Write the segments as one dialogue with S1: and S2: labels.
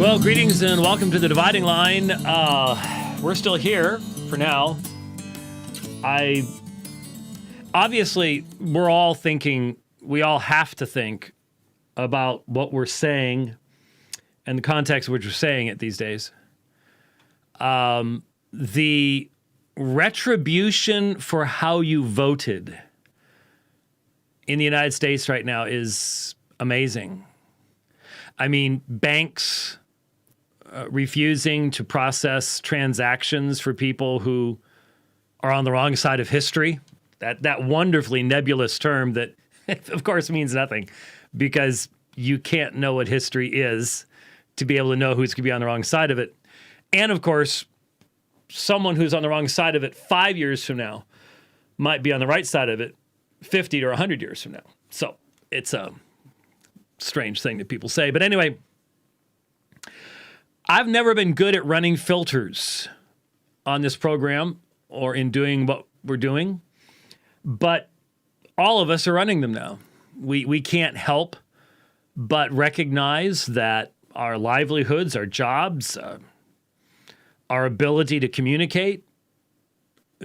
S1: Well, greetings and welcome to the Dividing Line. We're still here for now. Obviously, we're all thinking, we all have to think about what we're saying and the context in which we're saying it these days. The retribution for how you voted in the United States right now is amazing. I mean, banks refusing to process transactions for people who are on the wrong side of history. That wonderfully nebulous term that, of course, means nothing because you can't know what history is to be able to know who's going to be on the wrong side of it. And, of course, someone who's on the wrong side of it 5 years from now might be on the right side of it 50 or 100 years from now. So it's a strange thing that people say. But anyway, I've never been good at running filters on this program or in doing what we're doing, but all of us are running them now. We can't help but recognize that our livelihoods, our jobs, our ability to communicate,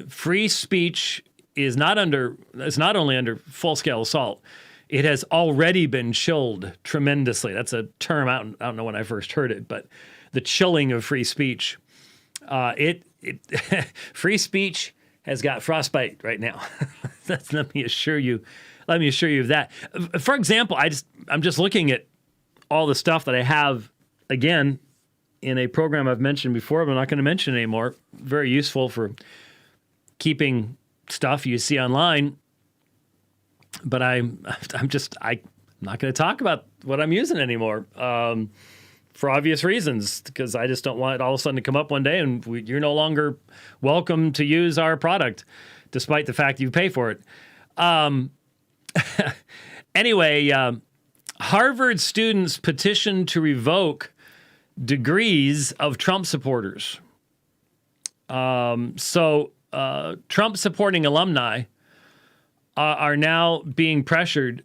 S1: free speech is not only under full-scale assault, it has already been chilled tremendously. That's a term, I don't know when I first heard it, but the chilling of free speech. Free speech has got frostbite right now. Let me assure you of that. For example, I'm just looking at all the stuff that I have, again, in a program I've mentioned before, but I'm not going to mention anymore. Very useful for keeping stuff you see online. But I'm not going to talk about what I'm using anymore for obvious reasons, because I just don't want it all of a sudden to come up one day and you're no longer welcome to use our product, despite the fact you pay for it. Anyway, Harvard students petitioned to revoke degrees of Trump supporters. So Trump supporting alumni are now being pressured.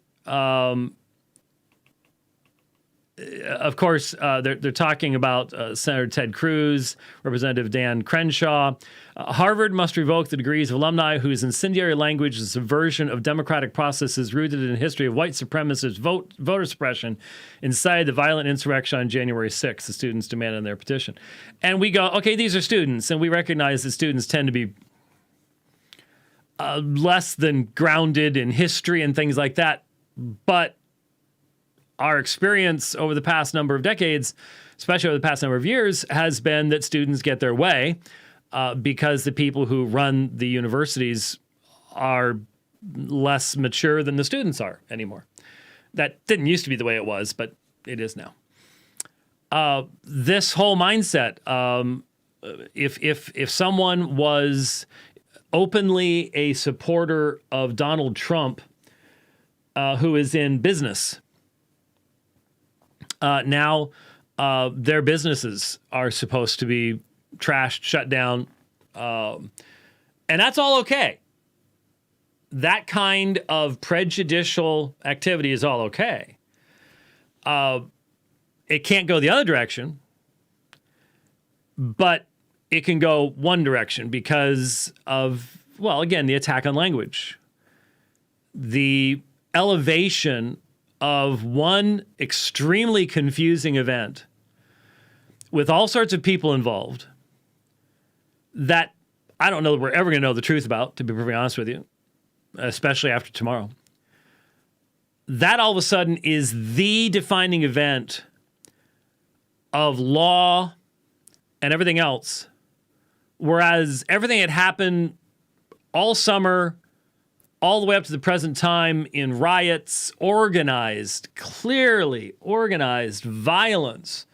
S1: Of course, they're talking about Senator Ted Cruz, Representative Dan Crenshaw. Harvard must revoke the degrees of alumni whose incendiary language is a subversion of democratic processes rooted in a history of white supremacist voter suppression incited the violent insurrection on January 6th, the students demanded in their petition. And we go, okay, these are students, and we recognize that students tend to be less than grounded in history and things like that. But our experience over the past number of decades, especially over the past number of years, has been that students get their way because the people who run the universities are less mature than the students are anymore. That didn't used to be the way it was, but it is now. This whole mindset, if someone was openly a supporter of Donald Trump, who is in business, now their businesses are supposed to be trashed, shut down, and that's all okay. That kind of prejudicial activity is all okay. It can't go the other direction, but it can go one direction because of, well, again, the attack on language. The elevation of one extremely confusing event with all sorts of people involved that I don't know that we're ever going to know the truth about, to be perfectly honest with you, especially after tomorrow. That all of a sudden is the defining event of law and everything else, whereas everything had happened all summer, all the way up to the present time in riots, clearly organized violence,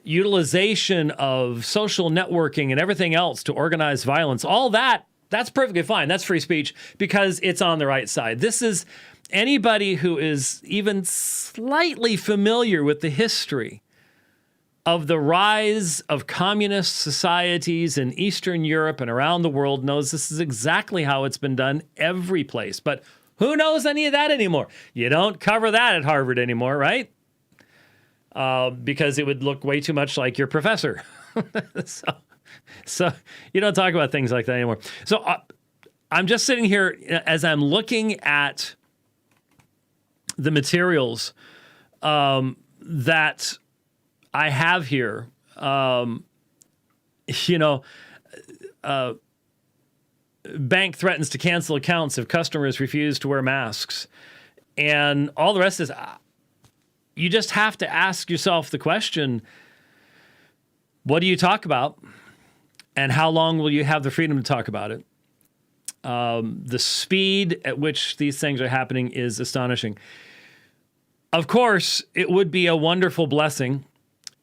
S1: utilization of social networking and everything else to organize violence, all that's perfectly fine. That's free speech because it's on the right side. This is anybody who is even slightly familiar with the history of the rise of communist societies in Eastern Europe and around the world knows this is exactly how it's been done every place. But who knows any of that anymore? You don't cover that at Harvard anymore, right? because it would look way too much like your professor. So you don't talk about things like that anymore. So I'm just sitting here as I'm looking at the materials that I have here. Bank threatens to cancel accounts if customers refuse to wear masks. And all the rest is, you just have to ask yourself the question, what do you talk about? And how long will you have the freedom to talk about it? The speed at which these things are happening is astonishing. Of course, it would be a wonderful blessing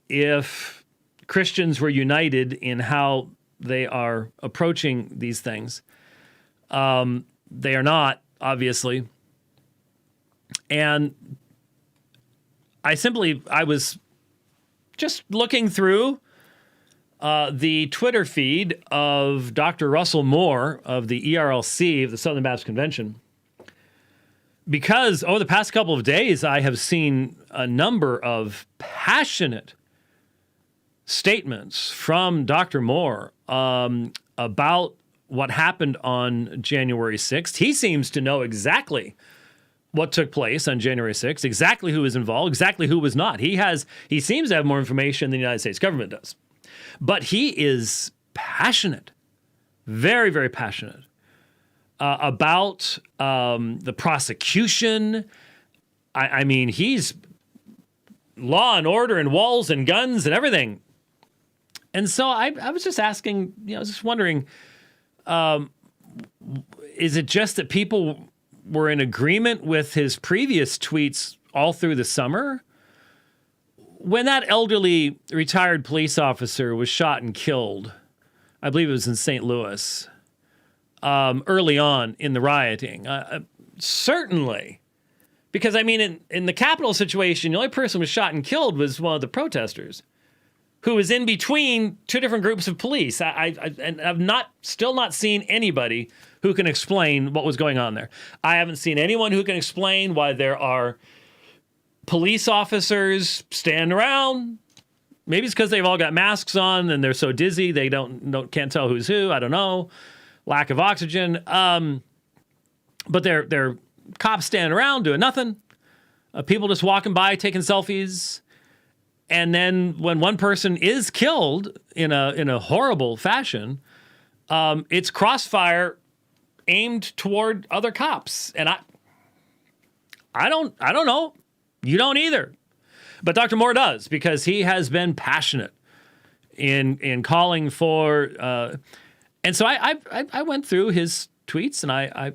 S1: if Christians were united in how they are approaching these things. They are not, obviously. And I was just looking through the Twitter feed of Dr. Russell Moore of the ERLC, of the Southern Baptist Convention, because over the past couple of days, I have seen a number of passionate statements from Dr. Moore about what happened on January 6th. He seems to know exactly what took place on January 6th, exactly who was involved, exactly who was not. He seems to have more information than the United States government does. But he is passionate, very, very passionate about the prosecution. I mean, he's law and order and walls and guns and everything. And so I was just asking, I was just wondering, is it just that people were in agreement with his previous tweets all through the summer? When that elderly retired police officer was shot and killed, I believe it was in St. Louis, early on in the rioting, certainly, because I mean, in the Capitol situation, the only person who was shot and killed was one of the protesters, who was in between two different groups of police. And I've still not seen anybody who can explain what was going on there. I haven't seen anyone who can explain why there are police officers standing around. Maybe it's because they've all got masks on and they're so dizzy they can't tell who's who. I don't know. Lack of oxygen. But they're cops standing around doing nothing. People just walking by taking selfies. And then when one person is killed in a horrible fashion, it's crossfire aimed toward other cops. And I don't know. You don't either. But Dr. Moore does, because he has been passionate in calling for. And so I went through his tweets, and I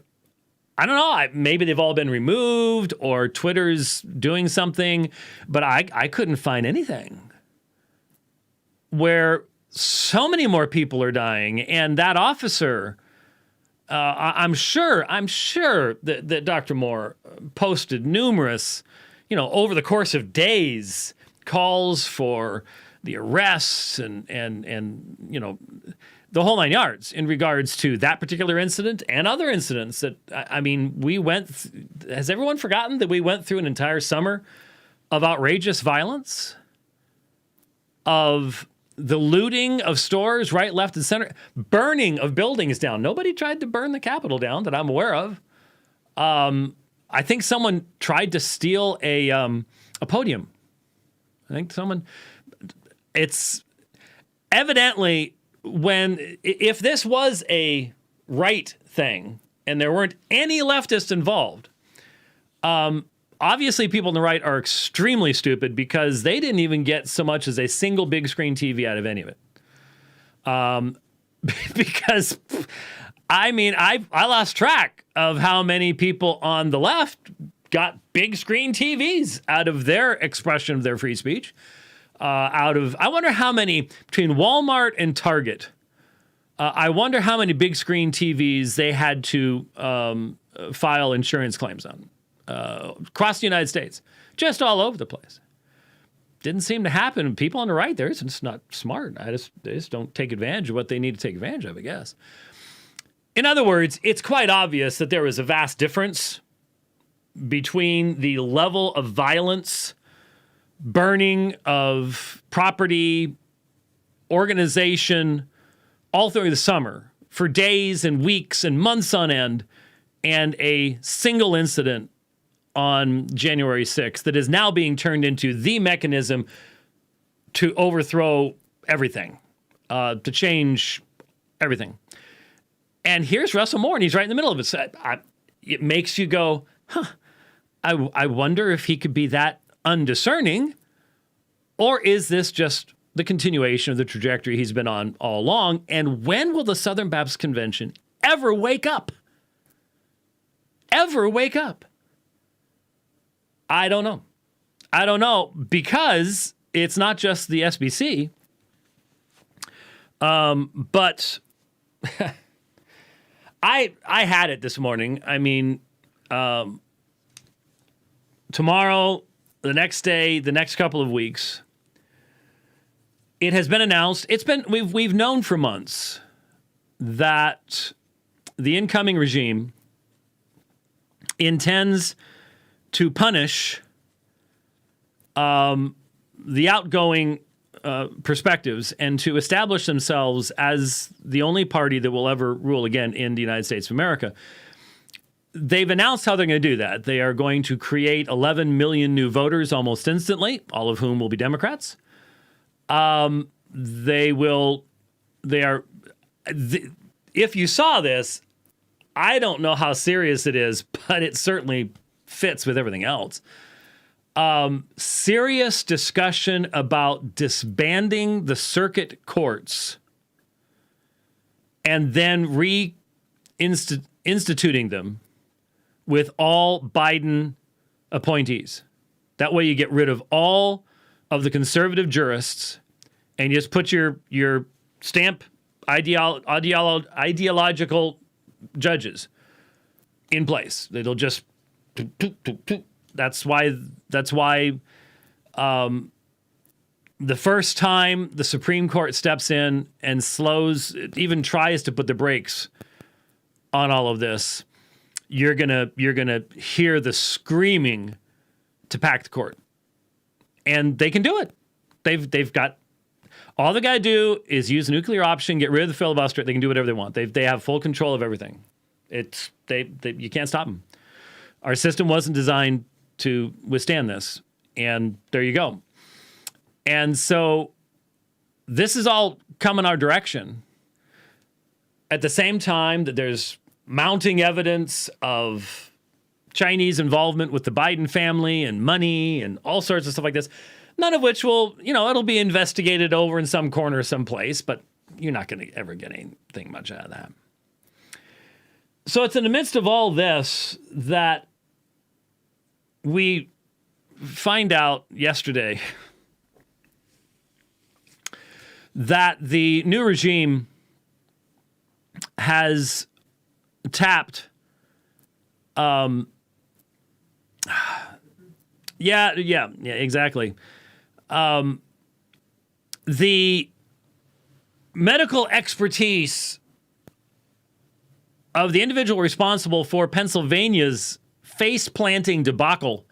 S1: don't know. Maybe they've all been removed or Twitter's doing something, but I couldn't find anything where so many more people are dying. And that officer, I'm sure that Dr. Moore posted numerous, over the course of days, calls for the arrests and the whole nine yards in regards to that particular incident and other incidents that, I mean, has everyone forgotten that we went through an entire summer of outrageous violence, of the looting of stores right, left, and center, burning of buildings down? Nobody tried to burn the Capitol down that I'm aware of. I think someone tried to steal a podium. It's evidently, if this was a right thing and there weren't any leftists involved, obviously people on the right are extremely stupid, because they didn't even get so much as a single big screen TV out of any of it. Because, I mean, I lost track of how many people on the left got big screen TVs out of their expression of their free speech. I wonder how many, between Walmart and Target, I wonder how many big screen TVs they had to file insurance claims on across the United States, just all over the place. Didn't seem to happen. People on the right, they're just not smart. They just don't take advantage of what they need to take advantage of, I guess. In other words, it's quite obvious that there was a vast difference between the level of violence burning of property, organization, all through the summer for days and weeks and months on end, and a single incident on January 6th that is now being turned into the mechanism to overthrow everything, to change everything. And here's Russell Moore, and he's right in the middle of it. So it makes you go, I wonder if he could be that undiscerning, or is this just the continuation of the trajectory he's been on all along? And when will the Southern Baptist Convention ever wake up? Ever wake up? I don't know. I don't know, because it's not just the SBC, but I had it this morning. I mean, tomorrow, the next day, the next couple of weeks, it has been announced. We've known for months that the incoming regime intends to punish the outgoing perspectives and to establish themselves as the only party that will ever rule again in the United States of America. They've announced how they're going to do that. They are going to create 11 million new voters almost instantly, all of whom will be Democrats. If you saw this, I don't know how serious it is, but it certainly fits with everything else. Serious discussion about disbanding the circuit courts and then reinstituting them with all Biden appointees. That way you get rid of all of the conservative jurists and you just put your stamp ideological judges in place. They'll just... That's why the first time the Supreme Court steps in and slows, even tries to put the brakes on all of this, you're gonna hear the screaming to pack the court, and they can do it. They've got all they got to do is use the nuclear option, get rid of the filibuster. They can do whatever they want. They have full control of everything. You can't stop them. Our system wasn't designed to withstand this, and there you go. And so this is all coming our direction at the same time that there's mounting evidence of Chinese involvement with the Biden family and money and all sorts of stuff like this, none of which will, it'll be investigated over in some corner someplace, but you're not going to ever get anything much out of that. So it's in the midst of all this that we find out yesterday that the new regime has tapped, exactly. The medical expertise of the individual responsible for Pennsylvania's face-planting debacle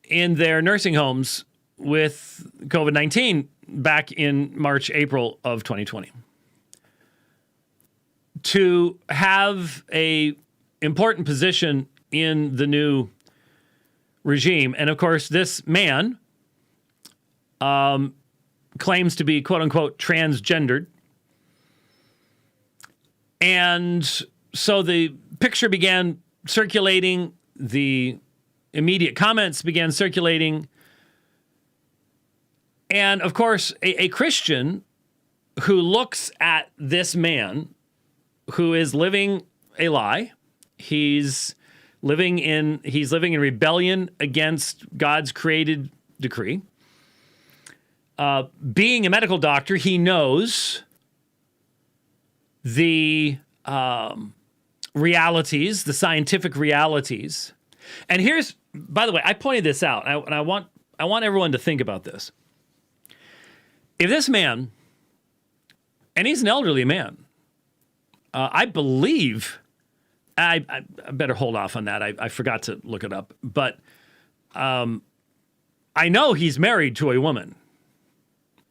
S1: in their nursing homes with COVID-19 back in March, April of 2020. To have a important position in the new regime. And of course, this man claims to be quote unquote transgendered. And so the picture began circulating, the immediate comments began circulating. And of course, a Christian who looks at this man who is living a lie, he's living in rebellion against God's created decree. Being a medical doctor, he knows the realities, the scientific realities. And here's, by the way, I pointed this out, and I want everyone to think about this. If this man, and he's an elderly man, I believe, I better hold off on that. I forgot to look it up, but I know he's married to a woman,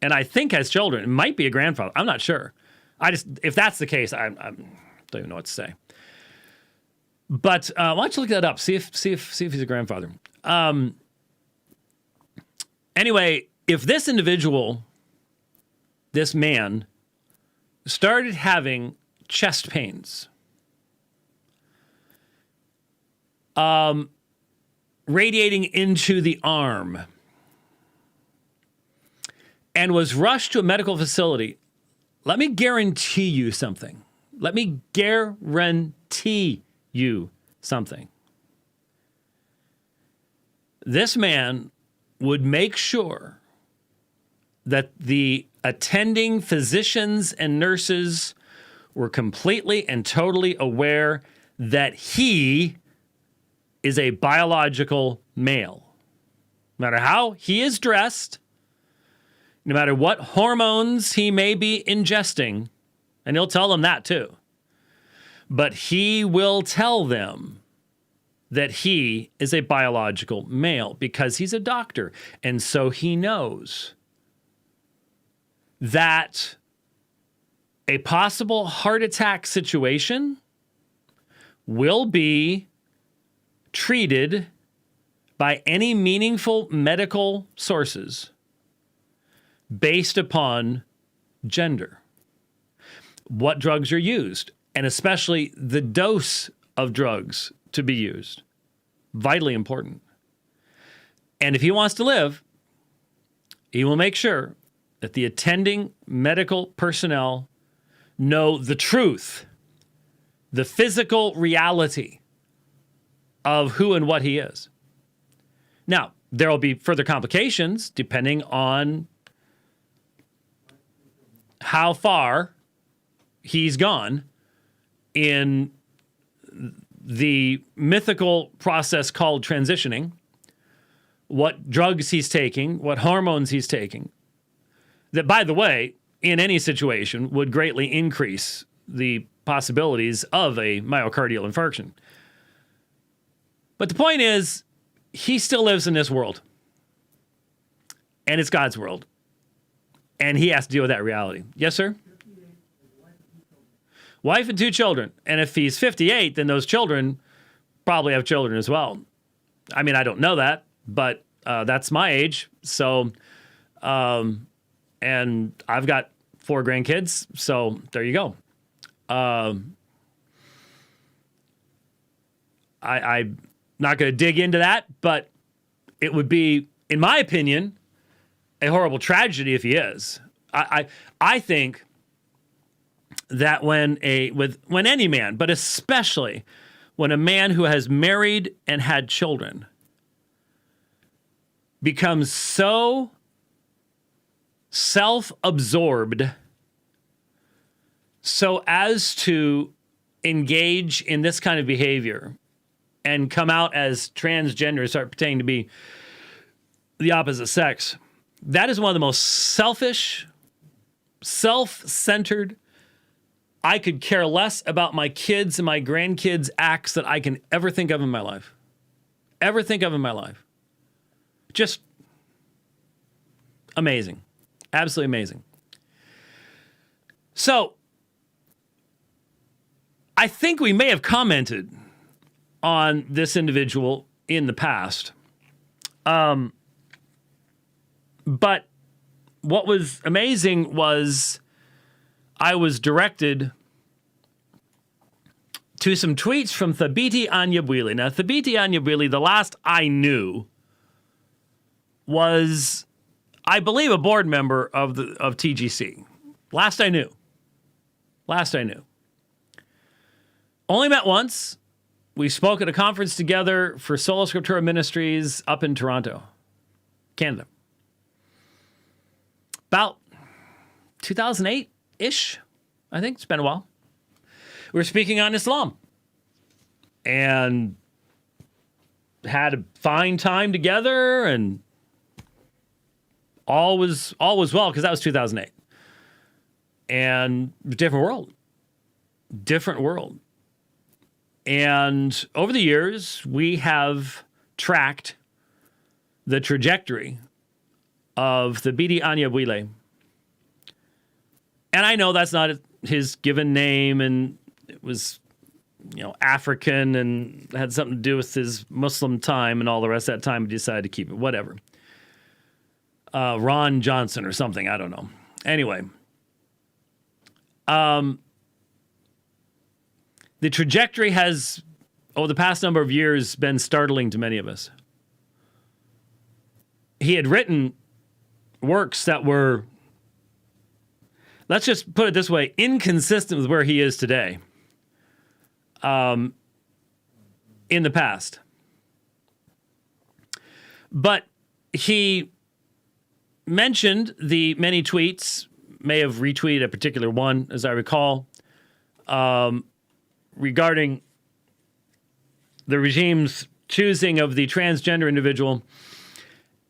S1: and I think has children. It might be a grandfather. I'm not sure. If that's the case, I don't even know what to say. But why don't you look that up? See if he's a grandfather. Anyway, if this individual, this man, started having chest pains, radiating into the arm, and was rushed to a medical facility, let me guarantee you something. Let me guarantee you something. This man would make sure that the attending physicians and nurses were completely and totally aware that he is a biological male. No matter how he is dressed, no matter what hormones he may be ingesting, and he'll tell them that too, but he will tell them that he is a biological male because he's a doctor. And so he knows that a possible heart attack situation will be treated by any meaningful medical sources based upon gender, what drugs are used, and especially the dose of drugs to be used. Vitally important. And if he wants to live, he will make sure that the attending medical personnel know the truth, the physical reality of who and what he is. Now, there will be further complications depending on how far he's gone in the mythical process called transitioning, what drugs he's taking, what hormones he's taking, that, by the way, in any situation would greatly increase the possibilities of a myocardial infarction. But the point is, he still lives in this world. And it's God's world. And he has to deal with that reality. Yes, sir? Wife and 2 children. And if he's 58, then those children probably have children as well. I mean, I don't know that, but that's my age. So, and I've got 4 grandkids. So there you go. I'm not going to dig into that, but it would be, in my opinion, a horrible tragedy if he is. I think that when any man, but especially when a man who has married and had children becomes so self-absorbed so as to engage in this kind of behavior and come out as transgender, start pretending to be the opposite sex, that is one of the most selfish, self-centered, I could care less about my kids and my grandkids' acts that I can ever think of in my life. Ever think of in my life. Just amazing. Absolutely amazing. So, I think we may have commented on this individual in the past. But what was amazing was I was directed to some tweets from Thabiti Anyabwili. Now, Thabiti Anyabwili, the last I knew, was, I believe, a board member of TGC. Last I knew. Only met once. We spoke at a conference together for Sola Scriptura Ministries up in Toronto, Canada. About 2008-ish, I think. It's been a while. We were speaking on Islam and had a fine time together, and all was well, because that was 2008. And different world. And over the years, we have tracked the trajectory of Thabiti Anyabwile. And I know that's not his given name, and it was, African and had something to do with his Muslim time and all the rest of that time. He decided to keep it, whatever. Ron Johnson or something, I don't know. Anyway, the trajectory has, over the past number of years, been startling to many of us. He had written works that were, let's just put it this way, inconsistent with where he is today. In the past. But he mentioned the many tweets, may have retweeted a particular one, as I recall, regarding the regime's choosing of the transgender individual.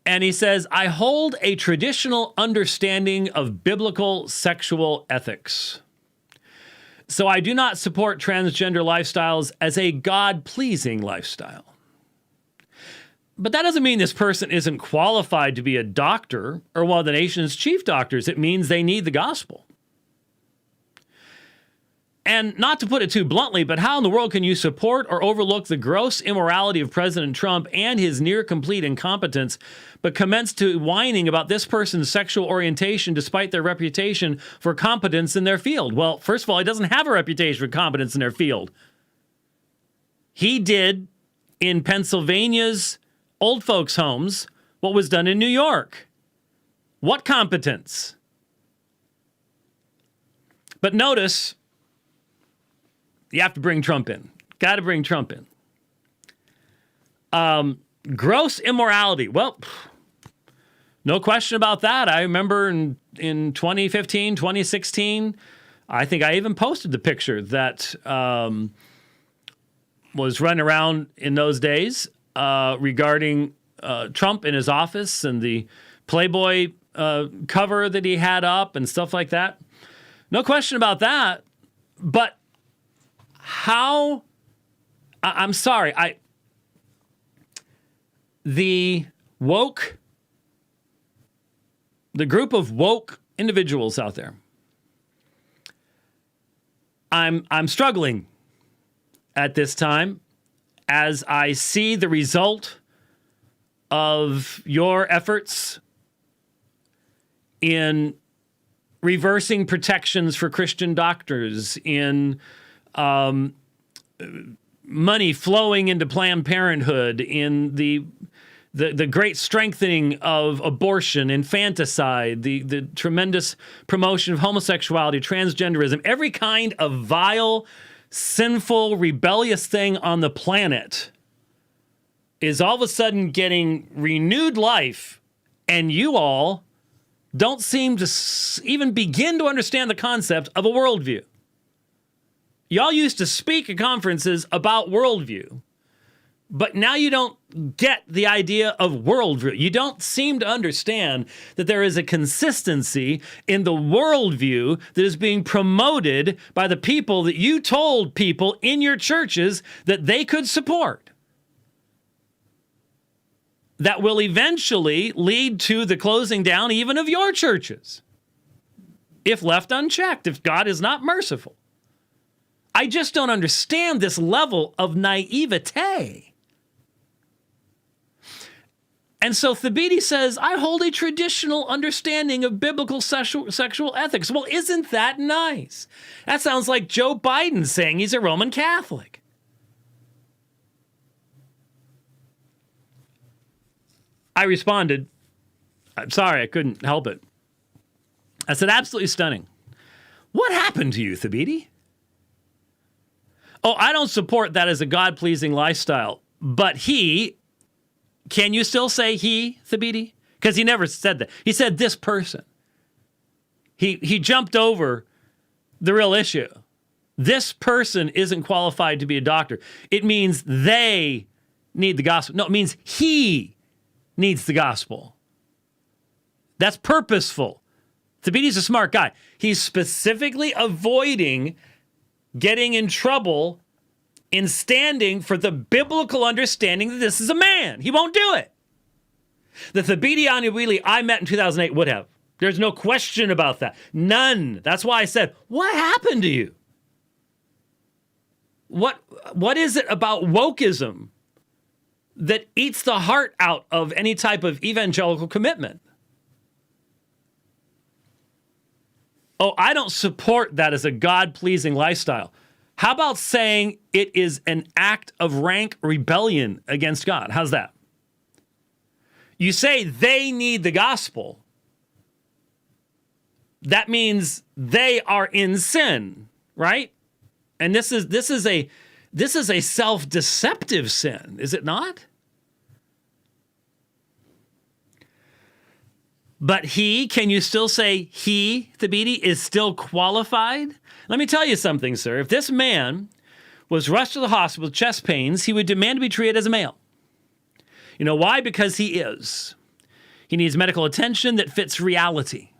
S1: And he says, I hold a traditional understanding of biblical sexual ethics. So I do not support transgender lifestyles as a God-pleasing lifestyle. But that doesn't mean this person isn't qualified to be a doctor or one of the nation's chief doctors. It means they need the gospel. And not to put it too bluntly, but how in the world can you support or overlook the gross immorality of President Trump and his near-complete incompetence, but commence to whining about this person's sexual orientation despite their reputation for competence in their field? Well, first of all, he doesn't have a reputation for competence in their field. He did in Pennsylvania's old folks' homes what was done in New York. What competence? But notice, you have to bring Trump in. Got to bring Trump in. Gross immorality. Well, no question about that. I remember in 2015, 2016, I think I even posted the picture that was running around in those days regarding Trump in his office and the Playboy cover that he had up and stuff like that. No question about that. But how, I'm sorry, the group of woke individuals out there, I'm struggling at this time as I see the result of your efforts in reversing protections for Christian doctors, in money flowing into Planned Parenthood, in the great strengthening of abortion, infanticide, the tremendous promotion of homosexuality, transgenderism, every kind of vile, sinful, rebellious thing on the planet is all of a sudden getting renewed life, and you all don't seem to even begin to understand the concept of a worldview. Y'all used to speak at conferences about worldview, but now you don't get the idea of worldview. You don't seem to understand that there is a consistency in the worldview that is being promoted by the people that you told people in your churches that they could support. That will eventually lead to the closing down even of your churches, if left unchecked, if God is not merciful. I just don't understand this level of naivete. And so Thabiti says, I hold a traditional understanding of biblical sexual ethics. Well, isn't that nice? That sounds like Joe Biden saying he's a Roman Catholic. I responded, I'm sorry, I couldn't help it. I said, absolutely stunning. What happened to you, Thabiti? Oh, I don't support that as a God-pleasing lifestyle. But he, can you still say he, Thabiti? Because he never said that. He said this person. He jumped over the real issue. This person isn't qualified to be a doctor. It means they need the gospel. No, it means he needs the gospel. That's purposeful. Thabiti's a smart guy. He's specifically avoiding getting in trouble in standing for the biblical understanding that this is a man. He won't do it. The Thabiti Anyabwili I met in 2008 would have. There's no question about that. None. That's why I said, what happened to you? What is it about wokeism that eats the heart out of any type of evangelical commitment? Oh, I don't support that as a God-pleasing lifestyle. How about saying it is an act of rank rebellion against God? How's that? You say they need the gospel. That means they are in sin, right? And this is a self-deceptive sin, is it not? But can you still say Thabiti, is still qualified? Let me tell you something, sir. If this man was rushed to the hospital with chest pains, he would demand to be treated as a male. You know why? Because he is. He needs medical attention that fits reality.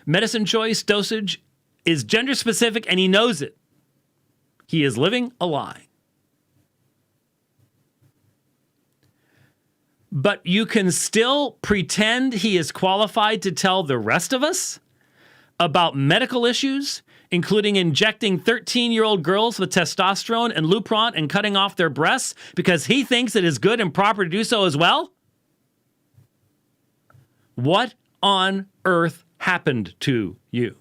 S1: Medicine choice, dosage is gender specific, and he knows it. He is living a lie. But you can still pretend he is qualified to tell the rest of us about medical issues, including injecting 13-year-old girls with testosterone and Lupron and cutting off their breasts because he thinks it is good and proper to do so as well? What on earth happened to you?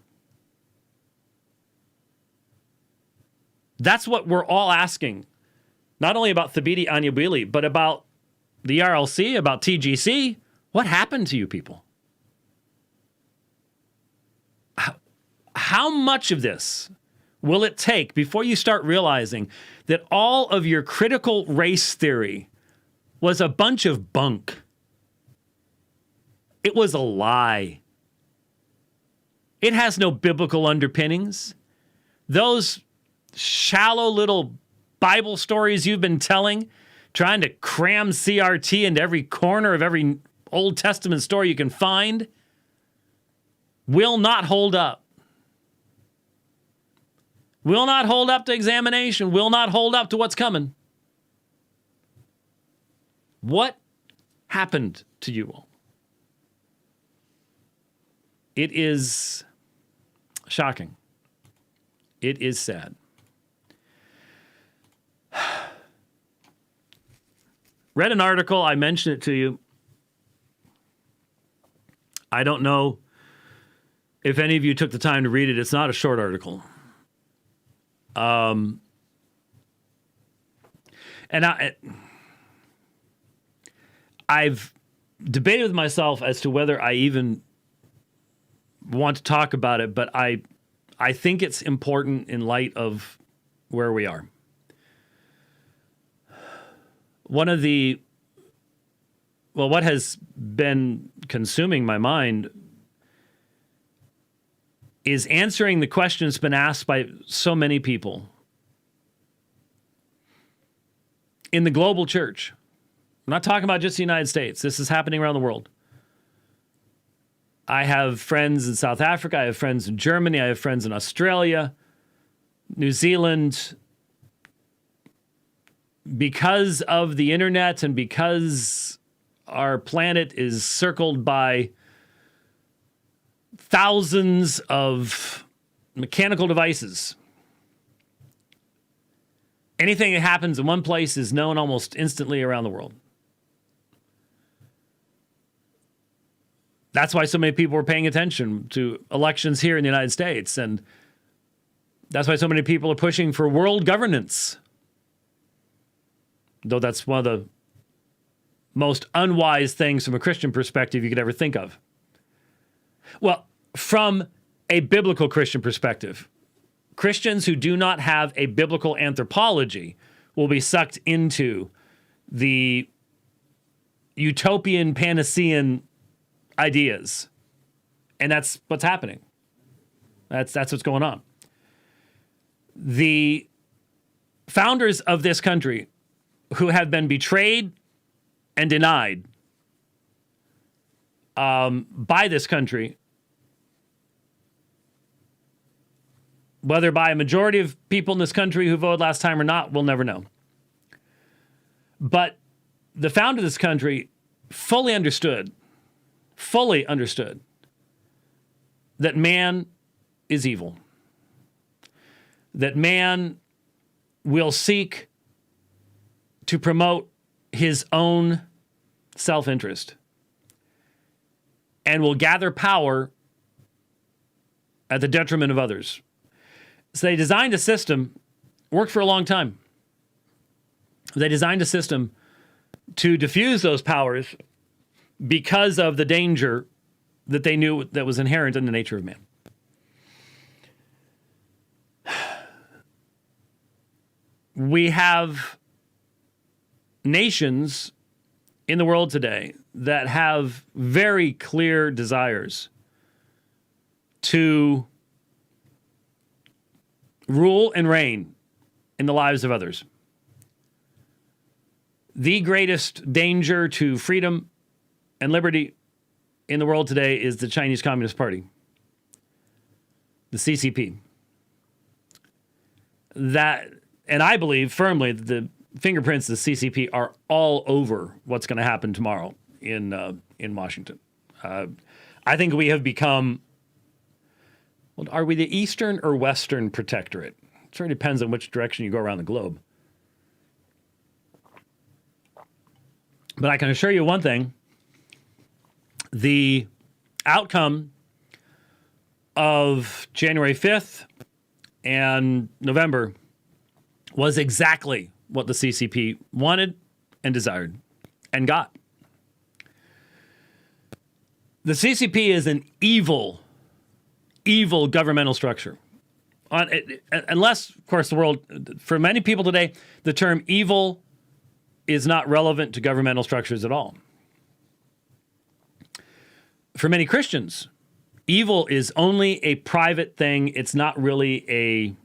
S1: That's what we're all asking. Not only about Thabiti Anyabwili, but about the RLC, about TGC. What happened to you people? How much of this will it take before you start realizing that all of your critical race theory was a bunch of bunk? It was a lie. It has no biblical underpinnings. Those shallow little Bible stories you've been telling, trying to cram CRT into every corner of every Old Testament story you can find, will not hold up. Will not hold up to examination, will not hold up to what's coming. What happened to you all? It is shocking. It is sad. Read an article, I mentioned it to you. I don't know if any of you took the time to read it. It's not a short article. And I've debated with myself as to whether I even want to talk about it, but I think it's important in light of where we are. What has been consuming my mind is answering the question that's been asked by so many people in the global church. I'm not talking about just the United States. This is happening around the world. I have friends in South Africa. I have friends in Germany. I have friends in Australia, New Zealand. Because of the internet and because our planet is circled by thousands of mechanical devices, anything that happens in one place is known almost instantly around the world. That's why so many people are paying attention to elections here in the United States. And that's why so many people are pushing for world governance. Though that's one of the most unwise things from a Christian perspective you could ever think of. Well, from a biblical Christian perspective, Christians who do not have a biblical anthropology will be sucked into the utopian Panacean ideas. And that's what's happening. That's what's going on. The founders of this country who have been betrayed and denied by this country, whether by a majority of people in this country who voted last time or not, we'll never know. But the founder of this country fully understood that man is evil, that man will seek to promote his own self-interest and will gather power at the detriment of others. So they designed a system, worked for a long time. They designed a system to diffuse those powers because of the danger that they knew that was inherent in the nature of man. We have nations in the world today that have very clear desires to rule and reign in the lives of others. The greatest danger to freedom and liberty in the world today is the Chinese Communist Party, the CCP. That, and I believe firmly that the fingerprints of the CCP are all over what's going to happen tomorrow in Washington. I think we have become, well, are we the Eastern or Western protectorate? It sort of depends on which direction you go around the globe. But I can assure you one thing. The outcome of January 5th and November was exactly what the CCP wanted and desired and got. The CCP is an evil governmental structure. Unless, of course, the world, for many people today, the term evil is not relevant to governmental structures at all. For many Christians, evil is only a private thing. It's not really a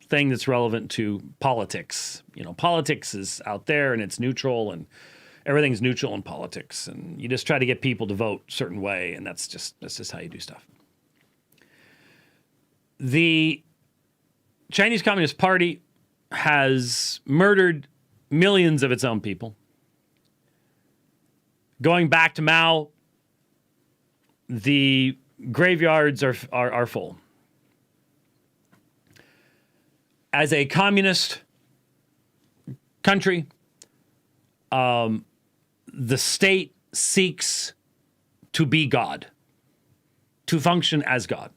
S1: thing that's relevant to politics. You know, politics is out there and it's neutral, and everything's neutral in politics. And you just try to get people to vote a certain way, and that's just how you do stuff. The Chinese Communist Party has murdered millions of its own people. Going back to Mao, the graveyards are full. As a communist country, the state seeks to be God, to function as God.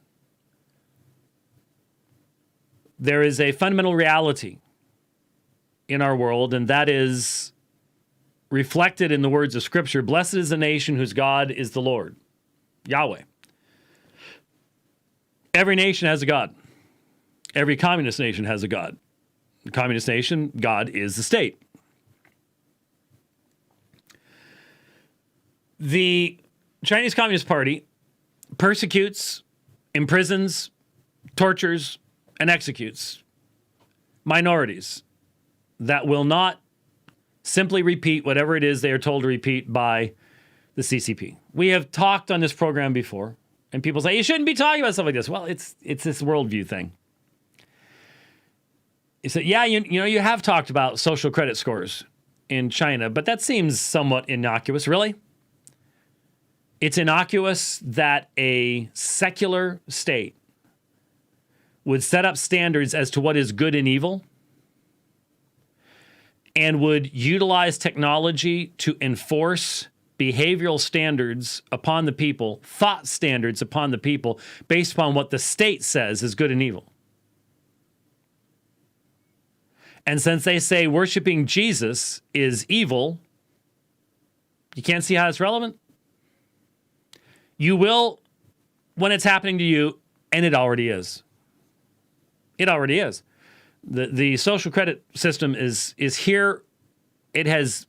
S1: There is a fundamental reality in our world, and that is reflected in the words of Scripture. Blessed is the nation whose God is the Lord, Yahweh. Every nation has a God. Every communist nation has a God. The communist nation, God is the state. The Chinese Communist Party persecutes, imprisons, tortures, and executes minorities that will not simply repeat whatever it is they are told to repeat by the CCP. We have talked on this program before, and people say, you shouldn't be talking about stuff like this. Well, it's this worldview thing. You say, yeah, you have talked about social credit scores in China, but that seems somewhat innocuous. Really? It's innocuous that a secular state would set up standards as to what is good and evil and would utilize technology to enforce behavioral standards upon the people, thought standards upon the people, based upon what the state says is good and evil. And since they say worshiping Jesus is evil, you can't see how it's relevant? You will when it's happening to you, and it already is. It already is. The social credit system is here. It has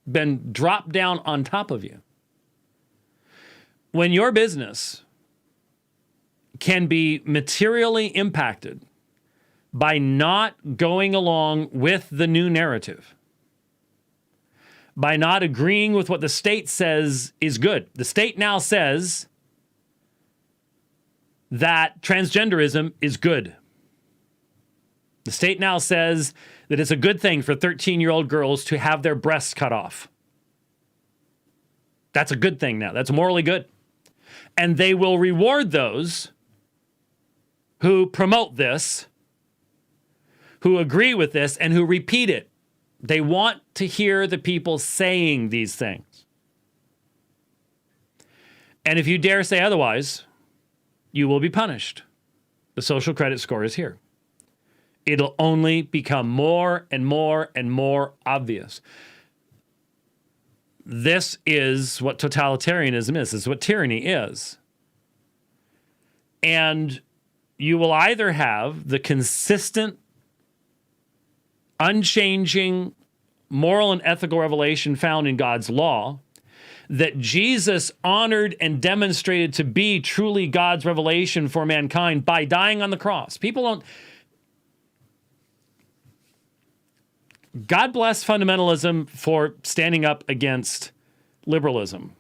S1: been dropped down on top of you. When your business can be materially impacted by not going along with the new narrative, by not agreeing with what the state says is good. The state now says that transgenderism is good. The state now says that it's a good thing for 13-year-old girls to have their breasts cut off. That's a good thing now. That's morally good. And they will reward those who promote this, who agree with this, and who repeat it. They want to hear the people saying these things. And if you dare say otherwise, you will be punished. The social credit score is here. It'll only become more and more and more obvious. This is what totalitarianism is. This is what tyranny is. And you will either have the consistent, unchanging moral and ethical revelation found in God's law that Jesus honored and demonstrated to be truly God's revelation for mankind by dying on the cross. People don't... God bless fundamentalism for standing up against liberalism.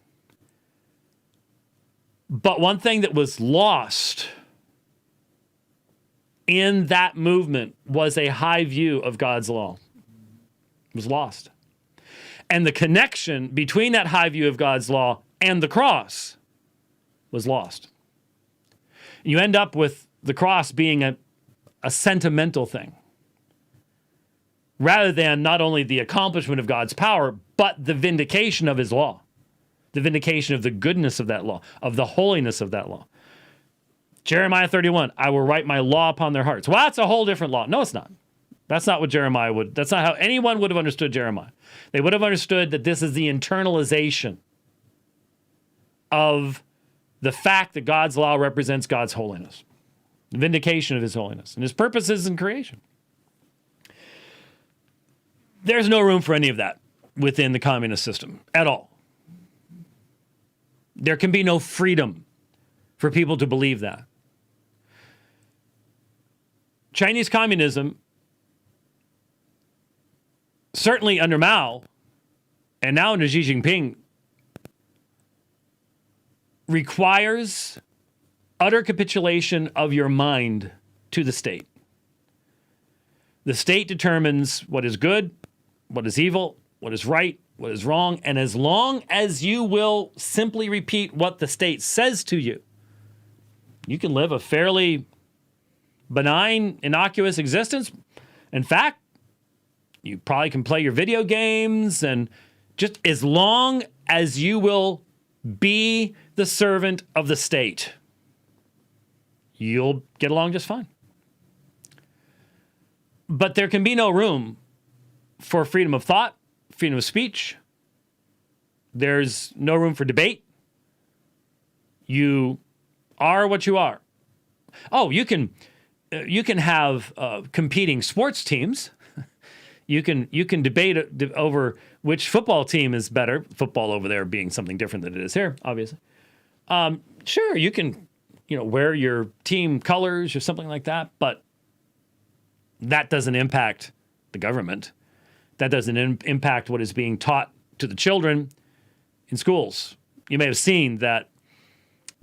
S1: But one thing that was lost in that movement was a high view of God's law. It was lost. And the connection between that high view of God's law and the cross was lost. You end up with the cross being a sentimental thing, rather than not only the accomplishment of God's power, but the vindication of his law, the vindication of the goodness of that law, of the holiness of that law. Jeremiah 31, I will write my law upon their hearts. Well, that's a whole different law. No, it's not. That's not what Jeremiah would, that's not how anyone would have understood Jeremiah. They would have understood that this is the internalization of the fact that God's law represents God's holiness, the vindication of his holiness and his purposes in creation. There's no room for any of that within the communist system at all. There can be no freedom for people to believe that. Chinese communism, certainly under Mao, and now under Xi Jinping, requires utter capitulation of your mind to the state. The state determines what is good, what is evil, what is right, what is wrong, and as long as you will simply repeat what the state says to you, you can live a fairly benign, innocuous existence. In fact, you probably can play your video games, and just as long as you will be the servant of the state, you'll get along just fine. But there can be no room for freedom of thought, freedom of speech. There's no room for debate. You are what you are. Oh, you can have competing sports teams. You can debate over which football team is better. Football over there being something different than it is here, obviously. Sure, you can wear your team colors or something like that, but that doesn't impact the government. That doesn't impact what is being taught to the children in schools. You may have seen that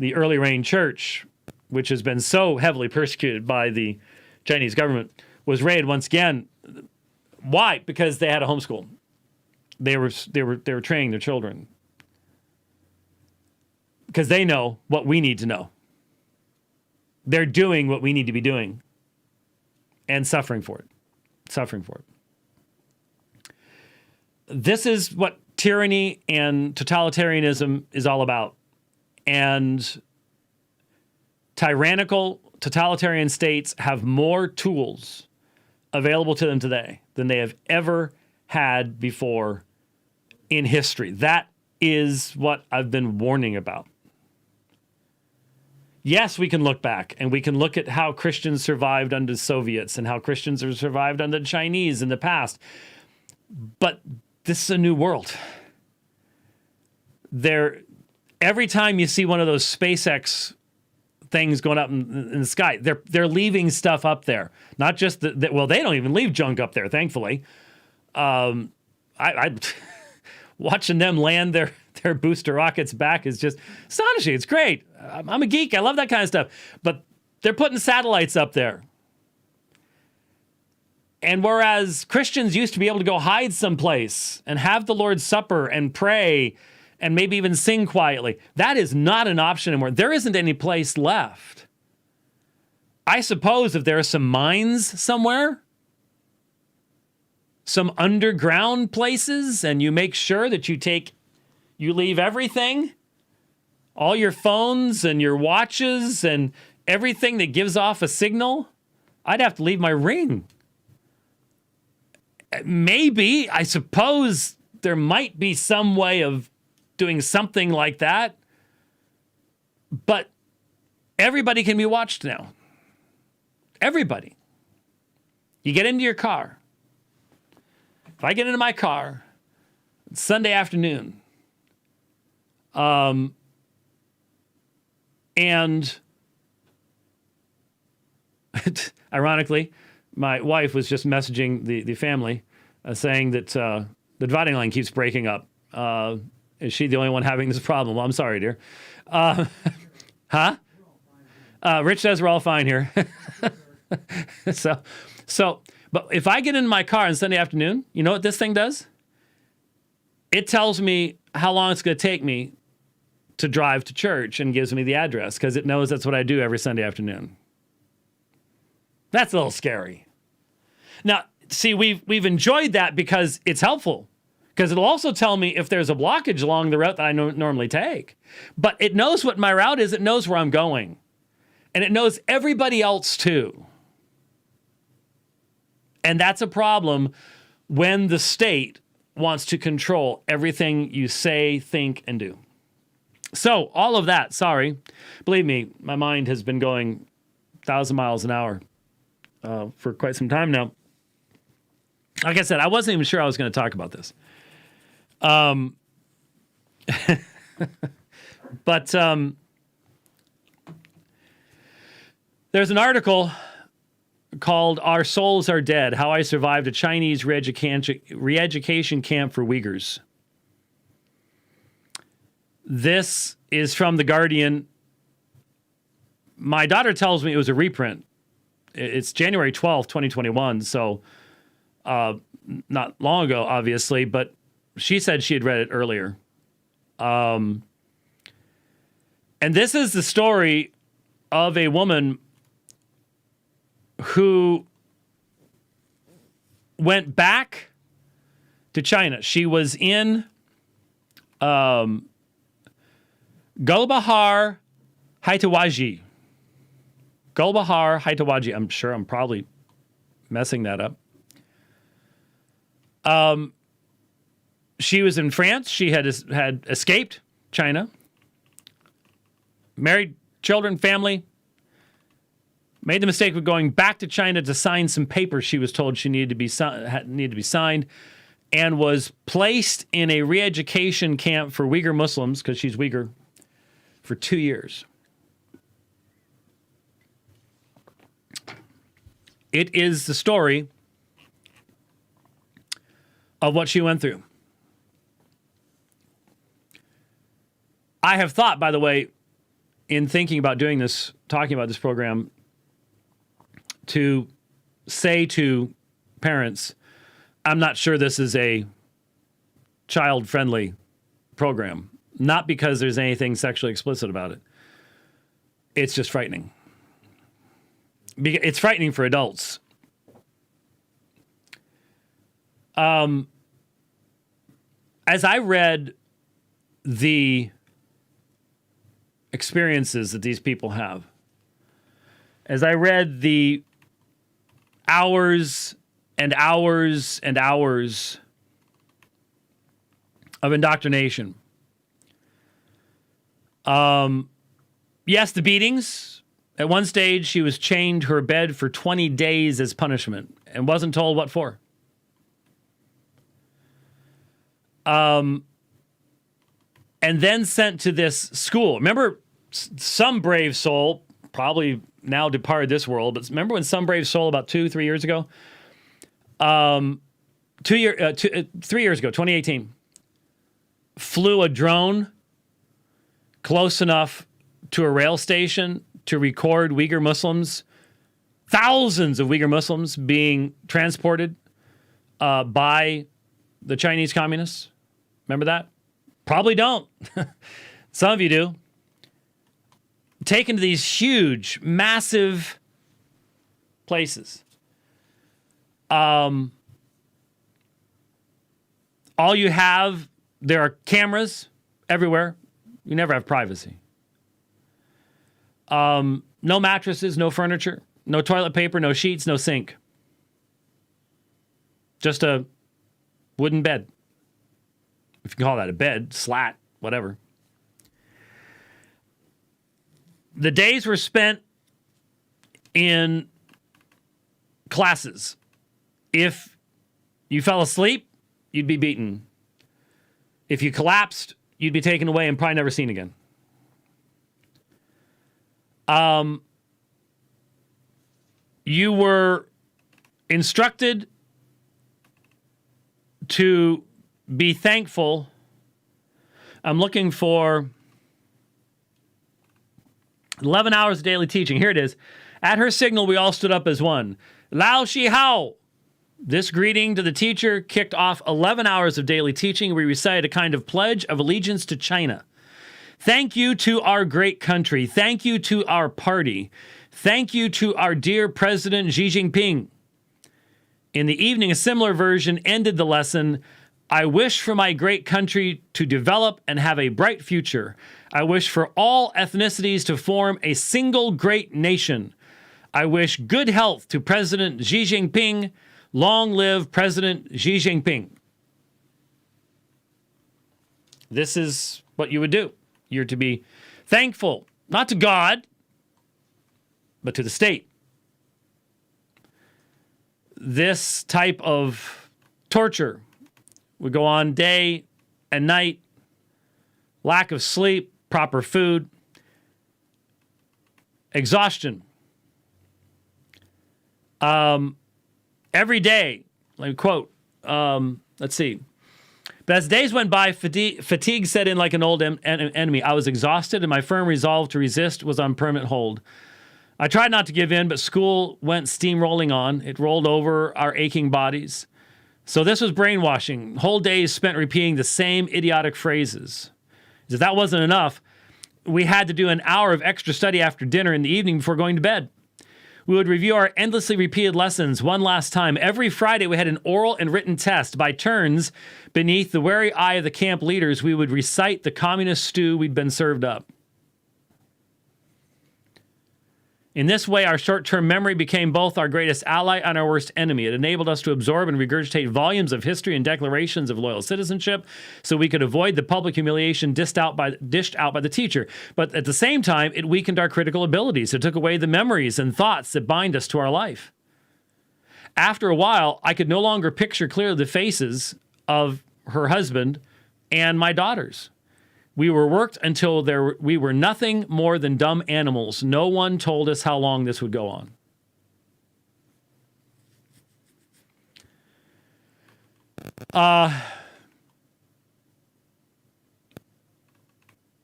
S1: the Early Rain Church, which has been so heavily persecuted by the Chinese government, was raided once again. Why? Because they had a homeschool. They were training their children because they know what we need to know. They're doing what we need to be doing and suffering for it. This is what tyranny and totalitarianism is all about. And tyrannical, totalitarian states have more tools available to them today than they have ever had before in history. That is what I've been warning about. Yes, we can look back and we can look at how Christians survived under the Soviets and how Christians have survived under the Chinese in the past. But this is a new world. Every time you see one of those SpaceX things going up in the sky, they're leaving stuff up there. Not just they don't even leave junk up there, thankfully. I watching them land their booster rockets back is just astonishing. It's great. I'm a geek. I love that kind of stuff. But they're putting satellites up there. And whereas Christians used to be able to go hide someplace and have the Lord's Supper and pray and maybe even sing quietly. That is not an option anymore. There isn't any place left. I suppose if there are some mines somewhere, some underground places, and you make sure that you leave everything, all your phones and your watches and everything that gives off a signal, I'd have to leave my ring. Maybe, I suppose there might be some way of doing something like that, but everybody can be watched now. Everybody. You get into your car. If I get into my car, it's Sunday afternoon, and ironically, my wife was just messaging the family saying that the dividing line keeps breaking up. Is she the only one having this problem? Well, I'm sorry, dear. Huh? Rich says we're all fine here. But if I get in my car on Sunday afternoon, you know what this thing does? It tells me how long it's going to take me to drive to church and gives me the address because it knows that's what I do every Sunday afternoon. That's a little scary. Now, see, we've enjoyed that because it's helpful. Because it'll also tell me if there's a blockage along the route that I normally take. But it knows what my route is. It knows where I'm going. And it knows everybody else too. And that's a problem when the state wants to control everything you say, think, and do. So all of that, sorry. Believe me, my mind has been going 1,000 miles an hour for quite some time now. Like I said, I wasn't even sure I was going to talk about this. But there's an article called Our Souls Are Dead, How I Survived a Chinese Re-Education Camp for Uyghurs. This is from The Guardian. My daughter tells me it was a reprint. It's January 12th, 2021, so not long ago, obviously, but she said she had read it earlier. And this is the story of a woman who went back to China. She was in Gulbahar, Haitawaji. Gulbahar, Haitawaji. I'm sure I'm probably messing that up. She was in France. She had escaped China. Married, children, family. Made the mistake of going back to China to sign some papers she was told she needed to be signed, and was placed in a re-education camp for Uyghur Muslims, because she's Uyghur, for 2 years. It is the story of what she went through. I have thought, by the way, in thinking about doing this, talking about this program, to say to parents, I'm not sure this is a child-friendly program. Not because there's anything sexually explicit about it. It's just frightening. It's frightening for adults. As I read the experiences that these people have, as I read the hours and hours and hours of indoctrination, yes, the beatings. At one stage, she was chained to her bed for 20 days as punishment and wasn't told what for. And then sent to this school. Remember, some brave soul, probably now departed this world, but remember when some brave soul about 3 years ago? 3 years ago, 2018, flew a drone close enough to a rail station to record Uyghur Muslims, thousands of Uyghur Muslims being transported by the Chinese communists. Remember that? Probably don't. Some of you do. Taken to these huge, massive places. All you have, there are cameras everywhere. You never have privacy. No mattresses, no furniture, no toilet paper, no sheets, no sink. Just a wooden bed. If you can call that a bed, slat, whatever. The days were spent in classes. If you fell asleep, you'd be beaten. If you collapsed, you'd be taken away and probably never seen again. You were instructed to be thankful. I'm looking for 11 hours of daily teaching. Here it is. At her signal, we all stood up as one. Lao Shi Hao. This greeting to the teacher kicked off 11 hours of daily teaching. We recited a kind of pledge of allegiance to China. Thank you to our great country. Thank you to our party. Thank you to our dear President Xi Jinping. In the evening, a similar version ended the lesson. I wish for my great country to develop and have a bright future. I wish for all ethnicities to form a single great nation. I wish good health to President Xi Jinping. Long live President Xi Jinping. This is what you would do. You're to be thankful, not to God, but to the state. This type of torture would go on day and night, lack of sleep, proper food, exhaustion. Every day, let me quote, let's see. But as days went by, fatigue set in like an old enemy. I was exhausted, and my firm resolve to resist was on permanent hold. I tried not to give in, but school went steamrolling on. It rolled over our aching bodies. So this was brainwashing. Whole days spent repeating the same idiotic phrases. If that wasn't enough, we had to do an hour of extra study after dinner in the evening before going to bed. We would review our endlessly repeated lessons one last time. Every Friday, we had an oral and written test. By turns, beneath the wary eye of the camp leaders, we would recite the communist stew we'd been served up. In this way, our short-term memory became both our greatest ally and our worst enemy. It enabled us to absorb and regurgitate volumes of history and declarations of loyal citizenship so we could avoid the public humiliation dished out by the teacher. But at the same time, it weakened our critical abilities. It took away the memories and thoughts that bind us to our life. After a while, I could no longer picture clearly the faces of her husband and my daughters. We were worked until we were nothing more than dumb animals. No one told us how long this would go on.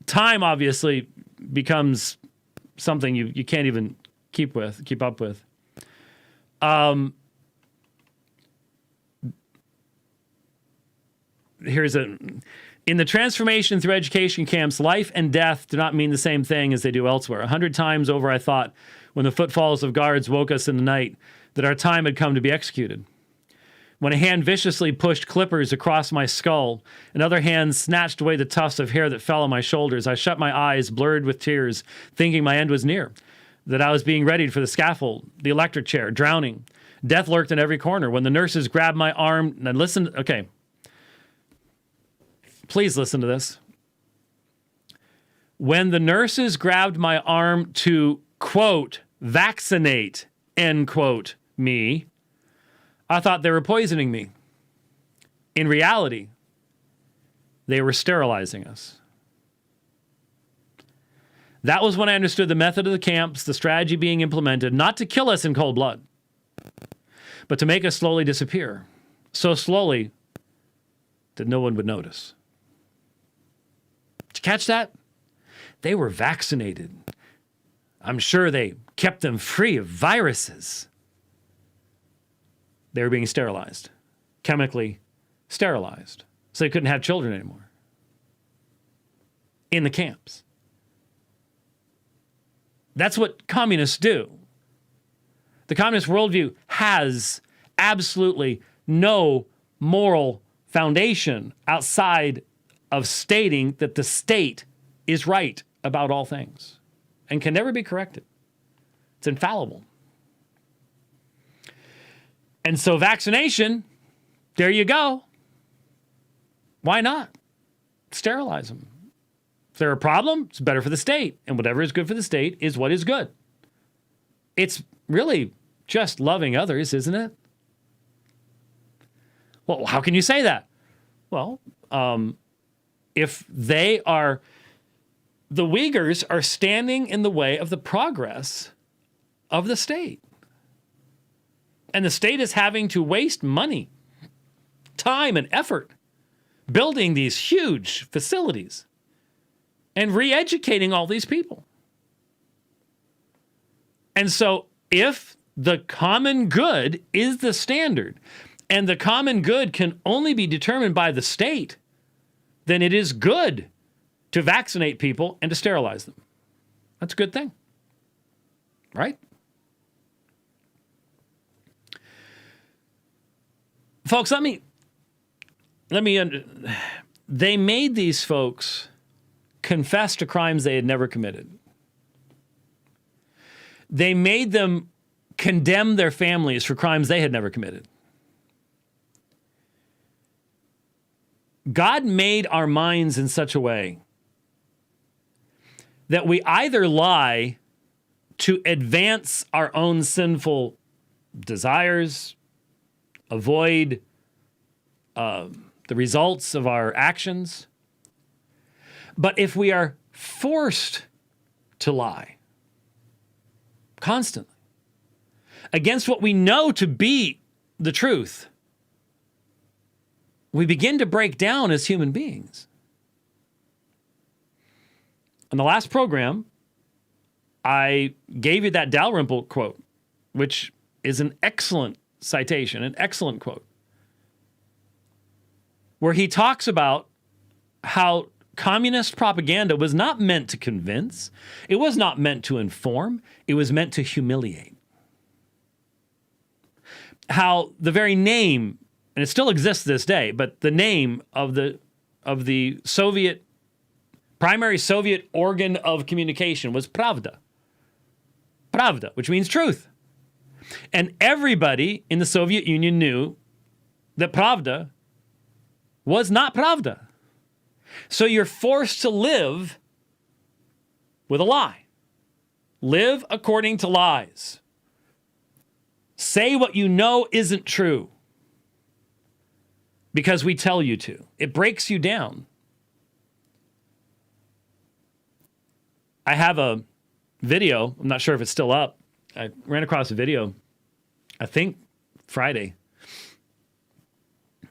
S1: Time obviously becomes something you can't even keep up with. In the transformation through education camps, life and death do not mean the same thing as they do elsewhere. 100 times over I thought, when the footfalls of guards woke us in the night, that our time had come to be executed. When a hand viciously pushed clippers across my skull, another hand snatched away the tufts of hair that fell on my shoulders, I shut my eyes, blurred with tears, thinking my end was near, that I was being readied for the scaffold, the electric chair, drowning. Death lurked in every corner. When the nurses grabbed my arm, and listened, okay, please listen to this. When the nurses grabbed my arm to, quote, vaccinate, end quote, me, I thought they were poisoning me. In reality, they were sterilizing us. That was when I understood the method of the camps, the strategy being implemented, not to kill us in cold blood, but to make us slowly disappear. So slowly that no one would notice. Did you catch that? They were vaccinated. I'm sure they kept them free of viruses. They were being sterilized, chemically sterilized, so they couldn't have children anymore. in the camps. That's what communists do. The communist worldview has absolutely no moral foundation outside of stating that the state is right about all things and can never be corrected. It's infallible. And so vaccination, there you go. Why not? Sterilize them. If they're a problem, it's better for the state. And whatever is good for the state is what is good. It's really just loving others, isn't it? Well, how can you say that? Well, if they are, the Uyghurs are standing in the way of the progress of the state. And the state is having to waste money, time, and effort building these huge facilities and re-educating all these people. And so if the common good is the standard, and the common good can only be determined by the state, then it is good to vaccinate people and to sterilize them. That's a good thing, right? Folks, they made these folks confess to crimes they had never committed. They made them condemn their families for crimes they had never committed. God made our minds in such a way that we either lie to advance our own sinful desires, avoid the results of our actions. But if we are forced to lie constantly against what we know to be the truth, we begin to break down as human beings. On the last program, I gave you that Dalrymple quote, which is an excellent citation, an excellent quote, where he talks about how communist propaganda was not meant to convince, it was not meant to inform, it was meant to humiliate. How the very name, and it still exists to this day, but the name of the Soviet, primary Soviet organ of communication was Pravda. Pravda, which means truth. And everybody in the Soviet Union knew that Pravda was not Pravda. So you're forced to live with a lie. Live according to lies. Say what you know isn't true because we tell you to. It breaks you down. I have a video, I'm not sure if it's still up. I ran across a video, I think Friday,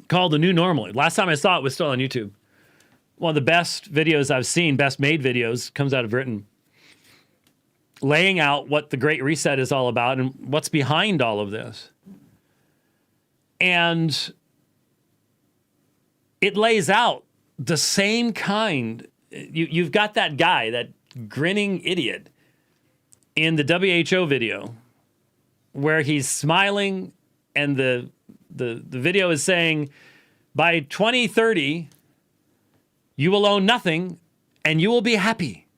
S1: called The New Normal. Last time I saw it was still on YouTube. One of the best videos I've seen, best made videos, comes out of Britain, laying out what the Great Reset is all about and what's behind all of this. And it lays out the same kind. You've got that guy, that grinning idiot in the WHO video where he's smiling and the video is saying, by 2030, you will own nothing and you will be happy.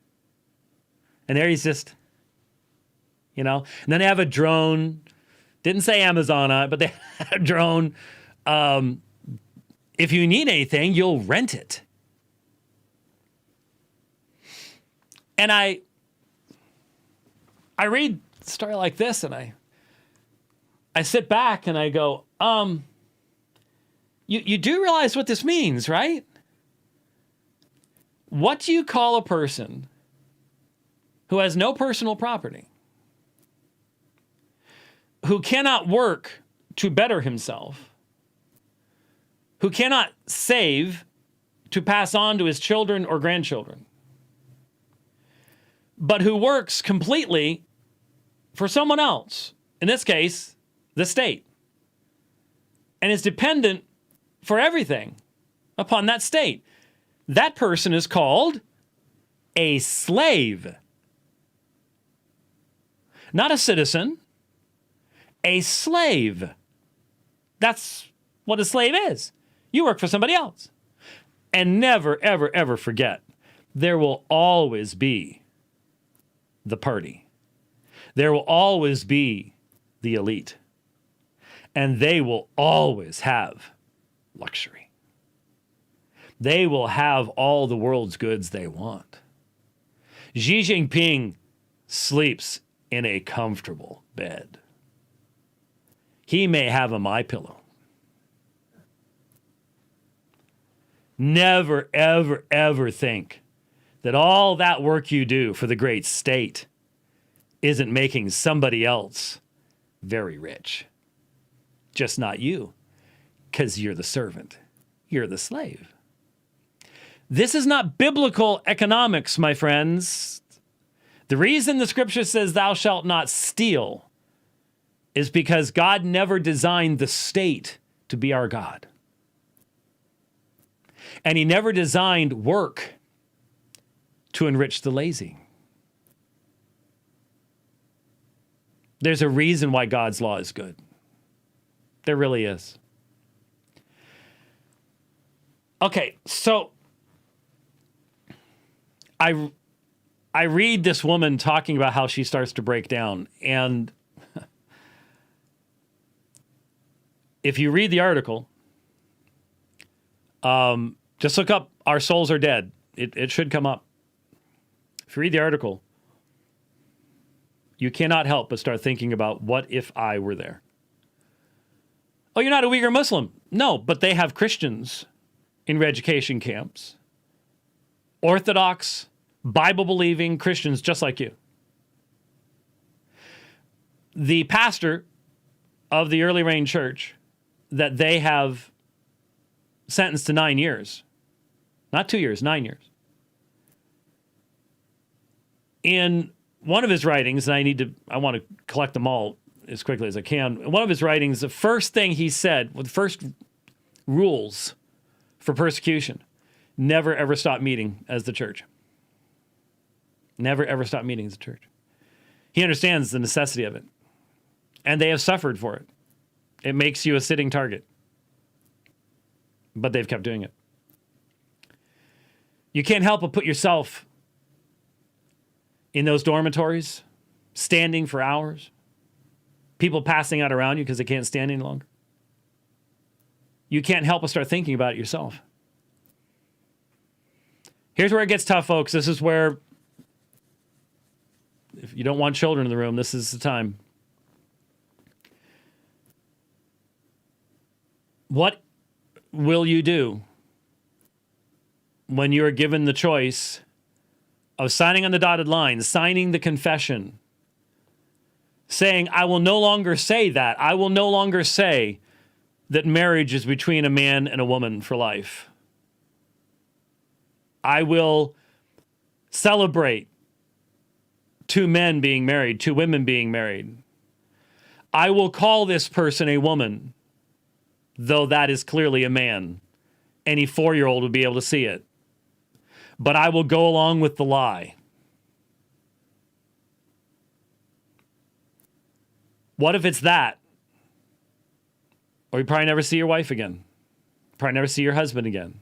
S1: And there he's just, and then they have a drone. Didn't say Amazon on it, but they have a drone. If you need anything, you'll rent it. And I read a story like this and I sit back and I go, you do realize what this means, right? What do you call a person who has no personal property, who cannot work to better himself, who cannot save to pass on to his children or grandchildren, but who works completely for someone else, in this case, the state, and is dependent for everything upon that state? That person is called a slave. Not a citizen, a slave. That's what a slave is. You work for somebody else. And never, ever, ever forget, there will always be the party. There will always be the elite. And they will always have luxury. They will have all the world's goods they want. Xi Jinping sleeps in a comfortable bed. He may have a MyPillow. Never, ever, ever think that all that work you do for the great state isn't making somebody else very rich. Just not you, because you're the servant. You're the slave. This is not biblical economics, my friends. The reason the scripture says thou shalt not steal is because God never designed the state to be our God. And he never designed work to enrich the lazy. There's a reason why God's law is good. There really is. Okay, so I read this woman talking about how she starts to break down. And if you read the article, just look up Our Souls Are Dead. It should come up. If you read the article, you cannot help but start thinking about what if I were there. Oh, you're not a Uyghur Muslim. No, but they have Christians in re-education camps. Orthodox, Bible-believing Christians just like you. The pastor of the Early Rain Church that they have sentenced to 9 years, not 2 years, 9 years. In one of his writings, and I want to collect them all as quickly as I can. In one of his writings, the first thing he said, the first rules for persecution, never ever stop meeting as the church. Never ever stop meeting as the church. He understands the necessity of it. And they have suffered for it. It makes you a sitting target. But they've kept doing it. You can't help but put yourself in those dormitories, standing for hours, people passing out around you because they can't stand any longer. You can't help but start thinking about it yourself. Here's where it gets tough, folks. This is where, if you don't want children in the room, this is the time. What will you do when you are given the choice of signing on the dotted line, signing the confession, saying, I will no longer say that. I will no longer say that marriage is between a man and a woman for life. I will celebrate two men being married, two women being married. I will call this person a woman, though that is clearly a man. Any 4-year-old would be able to see it. But I will go along with the lie. What if it's that? Or you probably never see your wife again. Probably never see your husband again.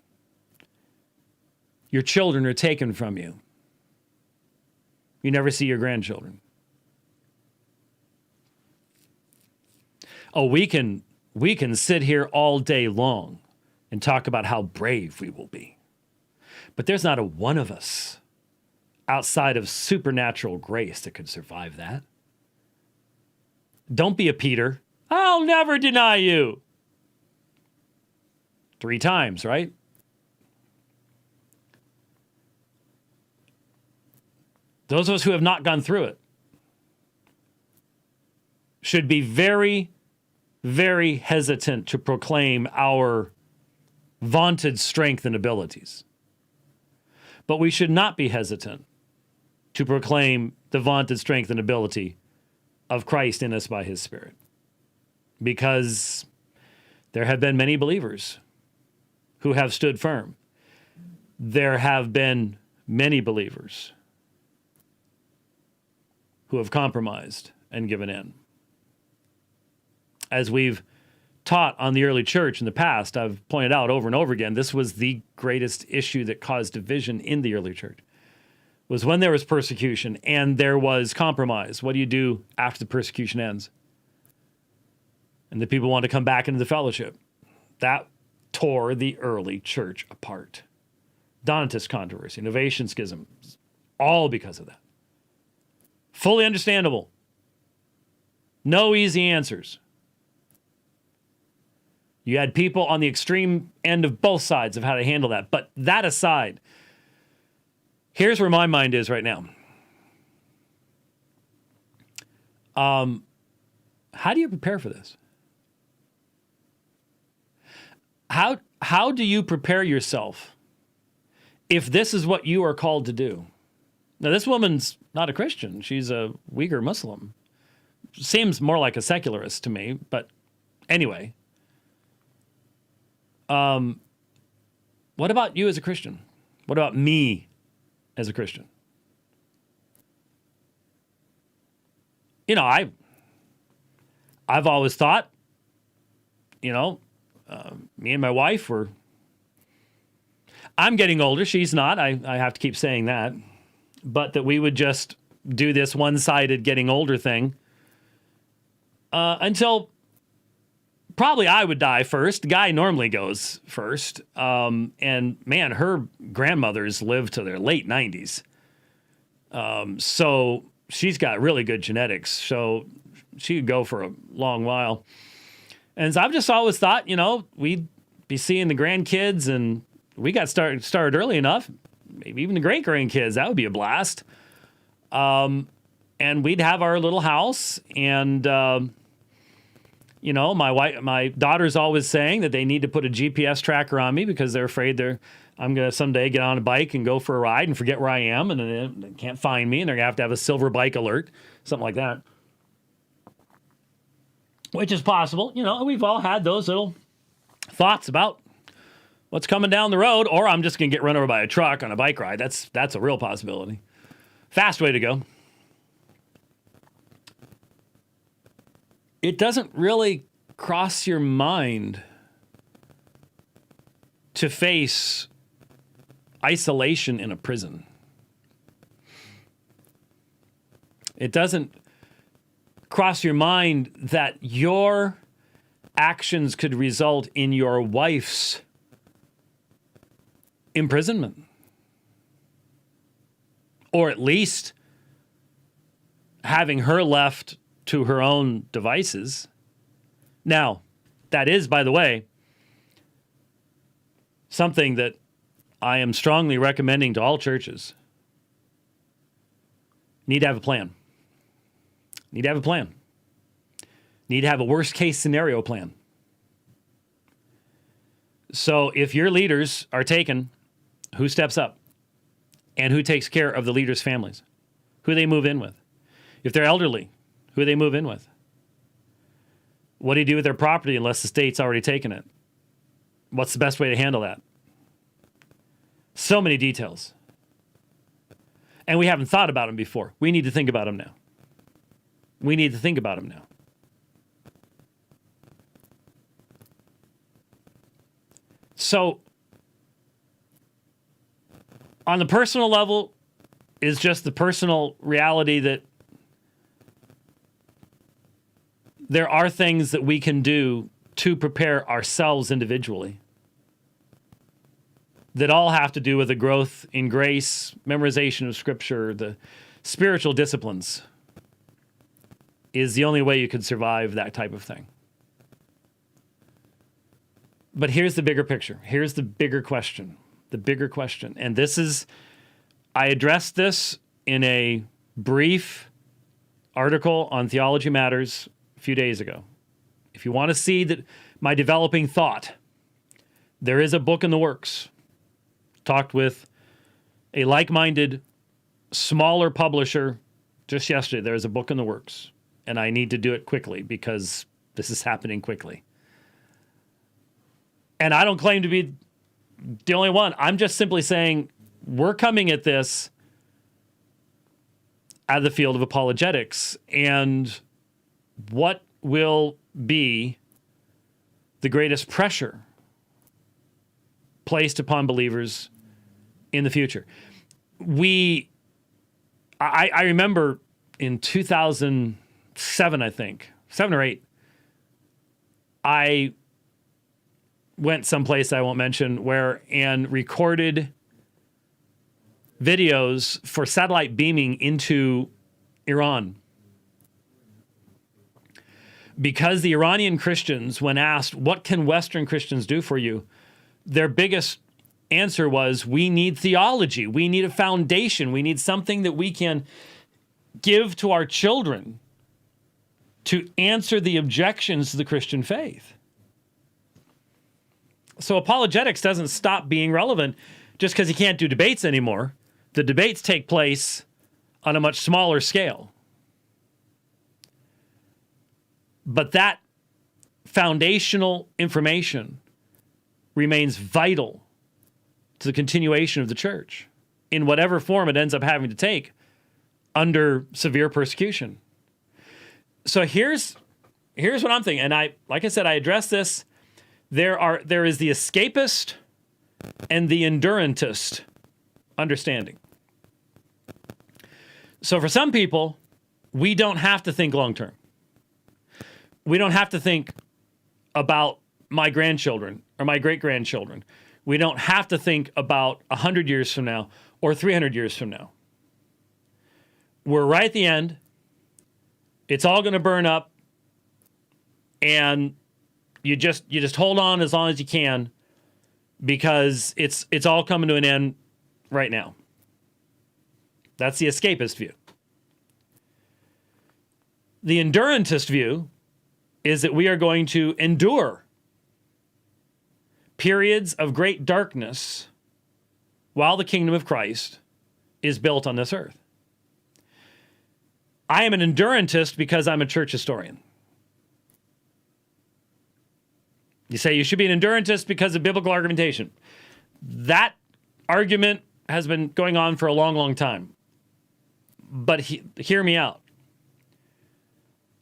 S1: Your children are taken from you. You never see your grandchildren. Oh, we can sit here all day long and talk about how brave we will be. But there's not a one of us outside of supernatural grace that could survive that. Don't be a Peter. I'll never deny you. 3 times, right? Those of us who have not gone through it should be very, very hesitant to proclaim our vaunted strength and abilities. But we should not be hesitant to proclaim the vaunted strength and ability of Christ in us by his Spirit. Because there have been many believers who have stood firm. There have been many believers who have compromised and given in. As we've taught on the early church in the past, I've pointed out over and over again, this was the greatest issue that caused division in the early church, was when there was persecution and there was compromise. What do you do after the persecution ends? And the people want to come back into the fellowship. That tore the early church apart. Donatist controversy, Novatian schism, all because of that. Fully understandable. No easy answers. You had people on the extreme end of both sides of how to handle that. But that aside, here's where my mind is right now. How do you prepare for this? How do you prepare yourself if this is what you are called to do? Now, this woman's not a Christian. She's a Uyghur Muslim. Seems more like a secularist to me, but anyway. What about you as a Christian? What about me as a Christian? You know, I've always thought, me and my wife I'm getting older, she's not. I have to keep saying that. But that we would just do this one-sided getting older thing until probably I would die first. The guy normally goes first. And man, her grandmothers lived to their late 90s. So she's got really good genetics. So she could go for a long while. And so I've just always thought, we'd be seeing the grandkids, and we got started early enough. Maybe even the great-grandkids. That would be a blast. And we'd have our little house, and my daughter's always saying that they need to put a GPS tracker on me because they're afraid I'm going to someday get on a bike and go for a ride and forget where I am, and then they can't find me, and they're going to have a silver bike alert, something like that. Which is possible. We've all had those little thoughts about what's coming down the road, or I'm just going to get run over by a truck on a bike ride. That's a real possibility. Fast way to go. It doesn't really cross your mind to face isolation in a prison. It doesn't cross your mind that your actions could result in your wife's imprisonment, or at least having her left to her own devices. Now, that is, by the way, something that I am strongly recommending to all churches. Need to have a plan. Need to have a plan. Need to have a worst case scenario plan. So if your leaders are taken, who steps up? And who takes care of the leaders' families? Who do they move in with? If they're elderly, who do they move in with? What do you do with their property unless the state's already taken it? What's the best way to handle that? So many details. And we haven't thought about them before. We need to think about them now. We need to think about them now. So, on the personal level, is just the personal reality that there are things that we can do to prepare ourselves individually that all have to do with the growth in grace, memorization of Scripture, the spiritual disciplines is the only way you could survive that type of thing. But here's the bigger picture. Here's the bigger question. The bigger question. And I addressed this in a brief article on Theology Matters a few days ago. If you want to see my developing thought, there is a book in the works. Talked with a like-minded, smaller publisher just yesterday. There's a book in the works. And I need to do it quickly because this is happening quickly. And I don't claim to be the only one. I'm just simply saying we're coming at this out of the field of apologetics, and what will be the greatest pressure placed upon believers in the future. I remember in 2007, I think, 7 or 8, I went someplace I won't mention and recorded videos for satellite beaming into Iran. Because the Iranian Christians, when asked, what can Western Christians do for you? Their biggest answer was, we need theology. We need a foundation. We need something that we can give to our children to answer the objections to the Christian faith. So apologetics doesn't stop being relevant just because you can't do debates anymore. The debates take place on a much smaller scale. But that foundational information remains vital to the continuation of the church in whatever form it ends up having to take under severe persecution. So here's what I'm thinking. And like I said, I addressed this. There is the escapist and the endurantist understanding. So for some people, we don't have to think long term. We don't have to think about my grandchildren or my great-grandchildren. We don't have to think about 100 years from now or 300 years from now. We're right at the end. It's all going to burn up, and you just hold on as long as you can, because it's all coming to an end right now. That's the escapist view. The endurantist view is that we are going to endure periods of great darkness while the kingdom of Christ is built on this earth. I am an endurantist because I'm a church historian. You say you should be an endurantist because of biblical argumentation. That argument has been going on for a long, long time. But hear me out.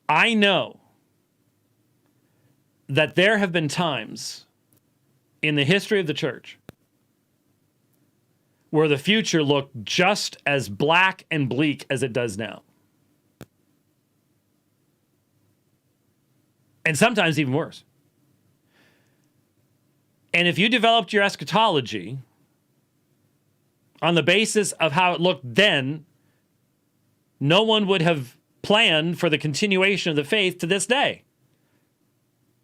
S1: I know that there have been times in the history of the church where the future looked just as black and bleak as it does now. And sometimes even worse. And if you developed your eschatology on the basis of how it looked then, no one would have planned for the continuation of the faith to this day.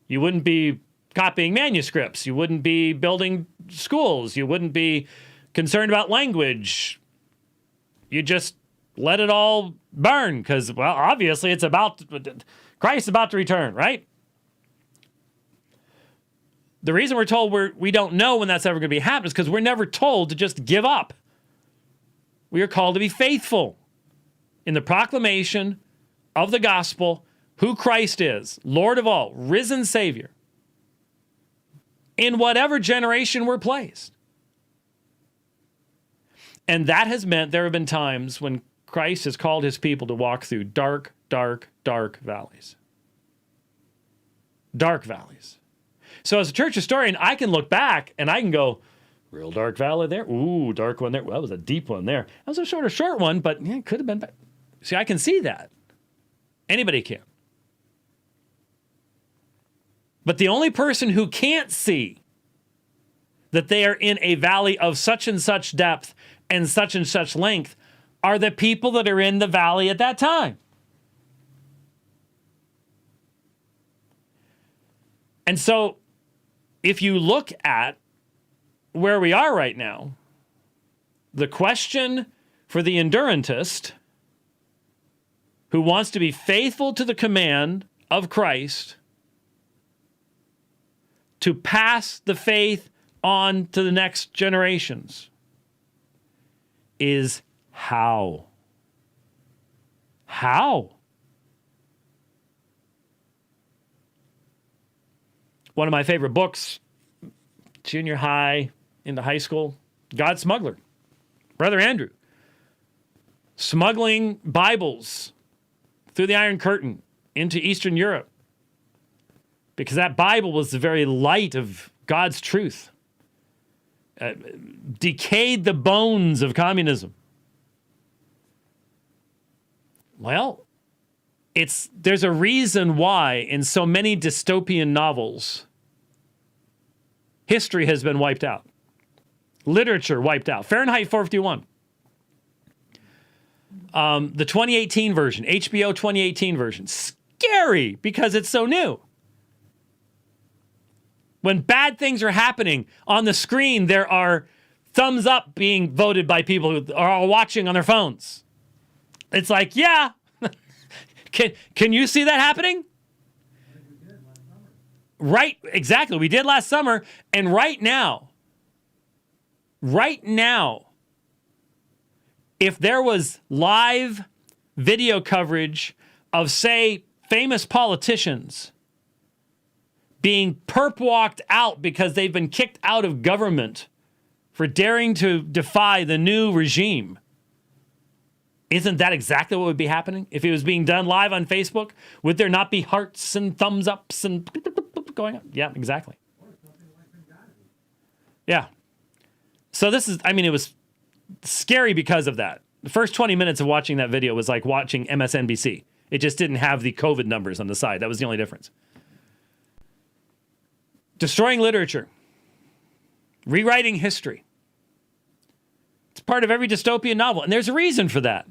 S1: You wouldn't be copying manuscripts. You wouldn't be building schools. You wouldn't be concerned about language. You just let it all burn because, well, obviously Christ is about to return, right? The reason we're told we don't know when that's ever going to be happening is because we're never told to just give up. We are called to be faithful in the proclamation of the gospel, who Christ is, Lord of all, risen Savior, in whatever generation we're placed. And that has meant there have been times when Christ has called his people to walk through dark, dark, dark valleys. Dark valleys. So as a church historian, I can look back and I can go, real dark valley there. Ooh, dark one there. Well, that was a deep one there. That was a short one, but yeah, it could have been better. See, I can see that. Anybody can. But the only person who can't see that they are in a valley of such and such depth and such length are the people that are in the valley at that time. And so, if you look at where we are right now, the question for the endurantist who wants to be faithful to the command of Christ to pass the faith on to the next generations is how? How? One of my favorite books, junior high into high school, God Smuggler. Brother Andrew, smuggling Bibles through the Iron Curtain into Eastern Europe because that Bible was the very light of God's truth. Decayed the bones of communism. Well, there's a reason why in so many dystopian novels, history has been wiped out. Literature wiped out. Fahrenheit 451. The 2018 version, HBO 2018 version. Scary because it's so new. When bad things are happening on the screen, there are thumbs up being voted by people who are all watching on their phones. It's like, yeah. Can you see that happening? Right, exactly. We did last summer. And right now, if there was live video coverage of, say, famous politicians being perp walked out because they've been kicked out of government for daring to defy the new regime, isn't that exactly what would be happening? If it was being done live on Facebook, would there not be hearts and thumbs ups and going up? Yeah, exactly. Yeah. So it was scary because of that. The first 20 minutes of watching that video was like watching MSNBC. It just didn't have the COVID numbers on the side. That was the only difference. Destroying literature. Rewriting history. It's part of every dystopian novel. And there's a reason for that.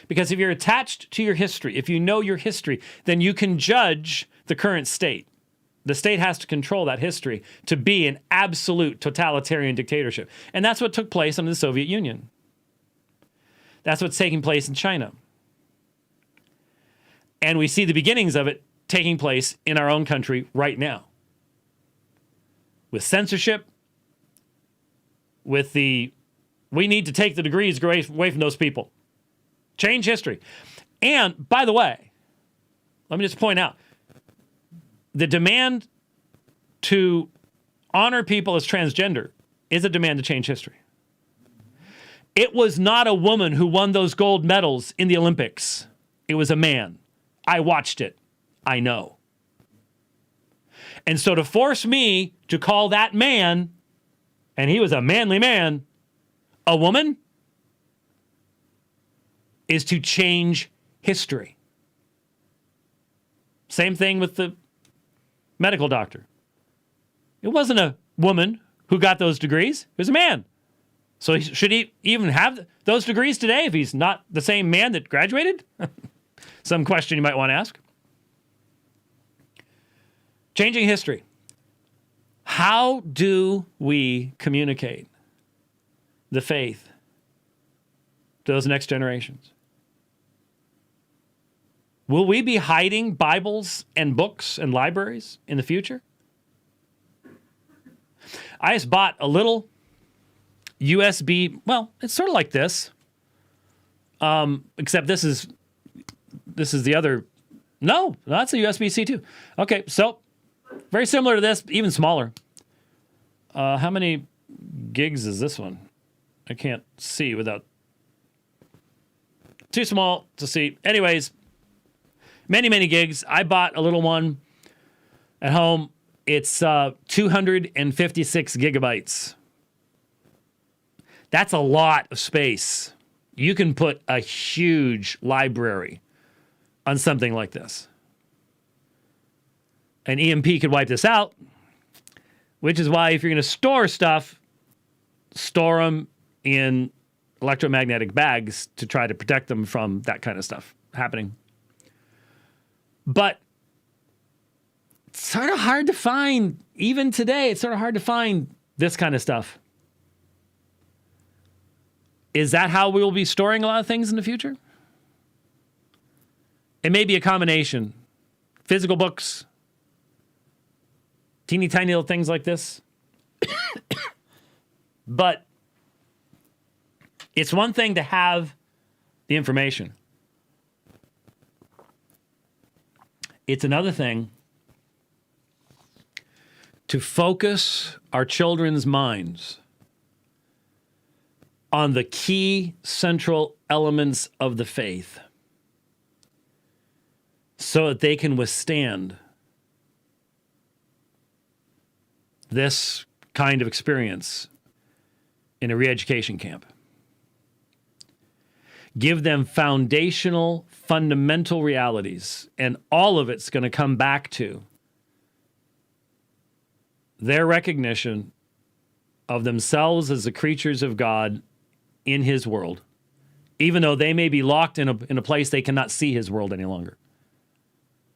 S1: Because if you're attached to your history, if you know your history, then you can judge the current state. The state has to control that history to be an absolute totalitarian dictatorship. And that's what took place under the Soviet Union. That's what's taking place in China. And we see the beginnings of it taking place in our own country right now. With censorship, with we need to take the degrees away from those people. Change history. And, by the way, let me just point out, the demand to honor people as transgender is a demand to change history. It was not a woman who won those gold medals in the Olympics. It was a man. I watched it. I know. And so to force me to call that man, and he was a manly man, a woman, is to change history. Same thing with the medical doctor. It wasn't a woman who got those degrees. It was a man. So should he even have those degrees today if he's not the same man that graduated? Some question you might want to ask. Changing history. How do we communicate the faith to those next generations? Will we be hiding Bibles and books and libraries in the future? I just bought a little USB, well, it's sort of like this, except this is the other, no, that's a USB-C too. Okay, so very similar to this, even smaller. How many gigs is this one? I can't see without, too small to see. Anyways, many gigs. I bought a little one at home. It's 256 gigabytes. That's a lot of space. You can put a huge library on something like this. An EMP could wipe this out, which is why if you're going to store stuff, store them in electromagnetic bags to try to protect them from that kind of stuff happening. But it's sort of hard to find, even today, it's sort of hard to find this kind of stuff. Is that how we will be storing a lot of things in the future? It may be a combination. Physical books, teeny tiny little things like this. But it's one thing to have the information. It's another thing to focus our children's minds on the key central elements of the faith so that they can withstand this kind of experience in a re-education camp. Give them foundational, fundamental realities, and all of it's going to come back to their recognition of themselves as the creatures of God in his world, even though they may be locked in a place they cannot see his world any longer.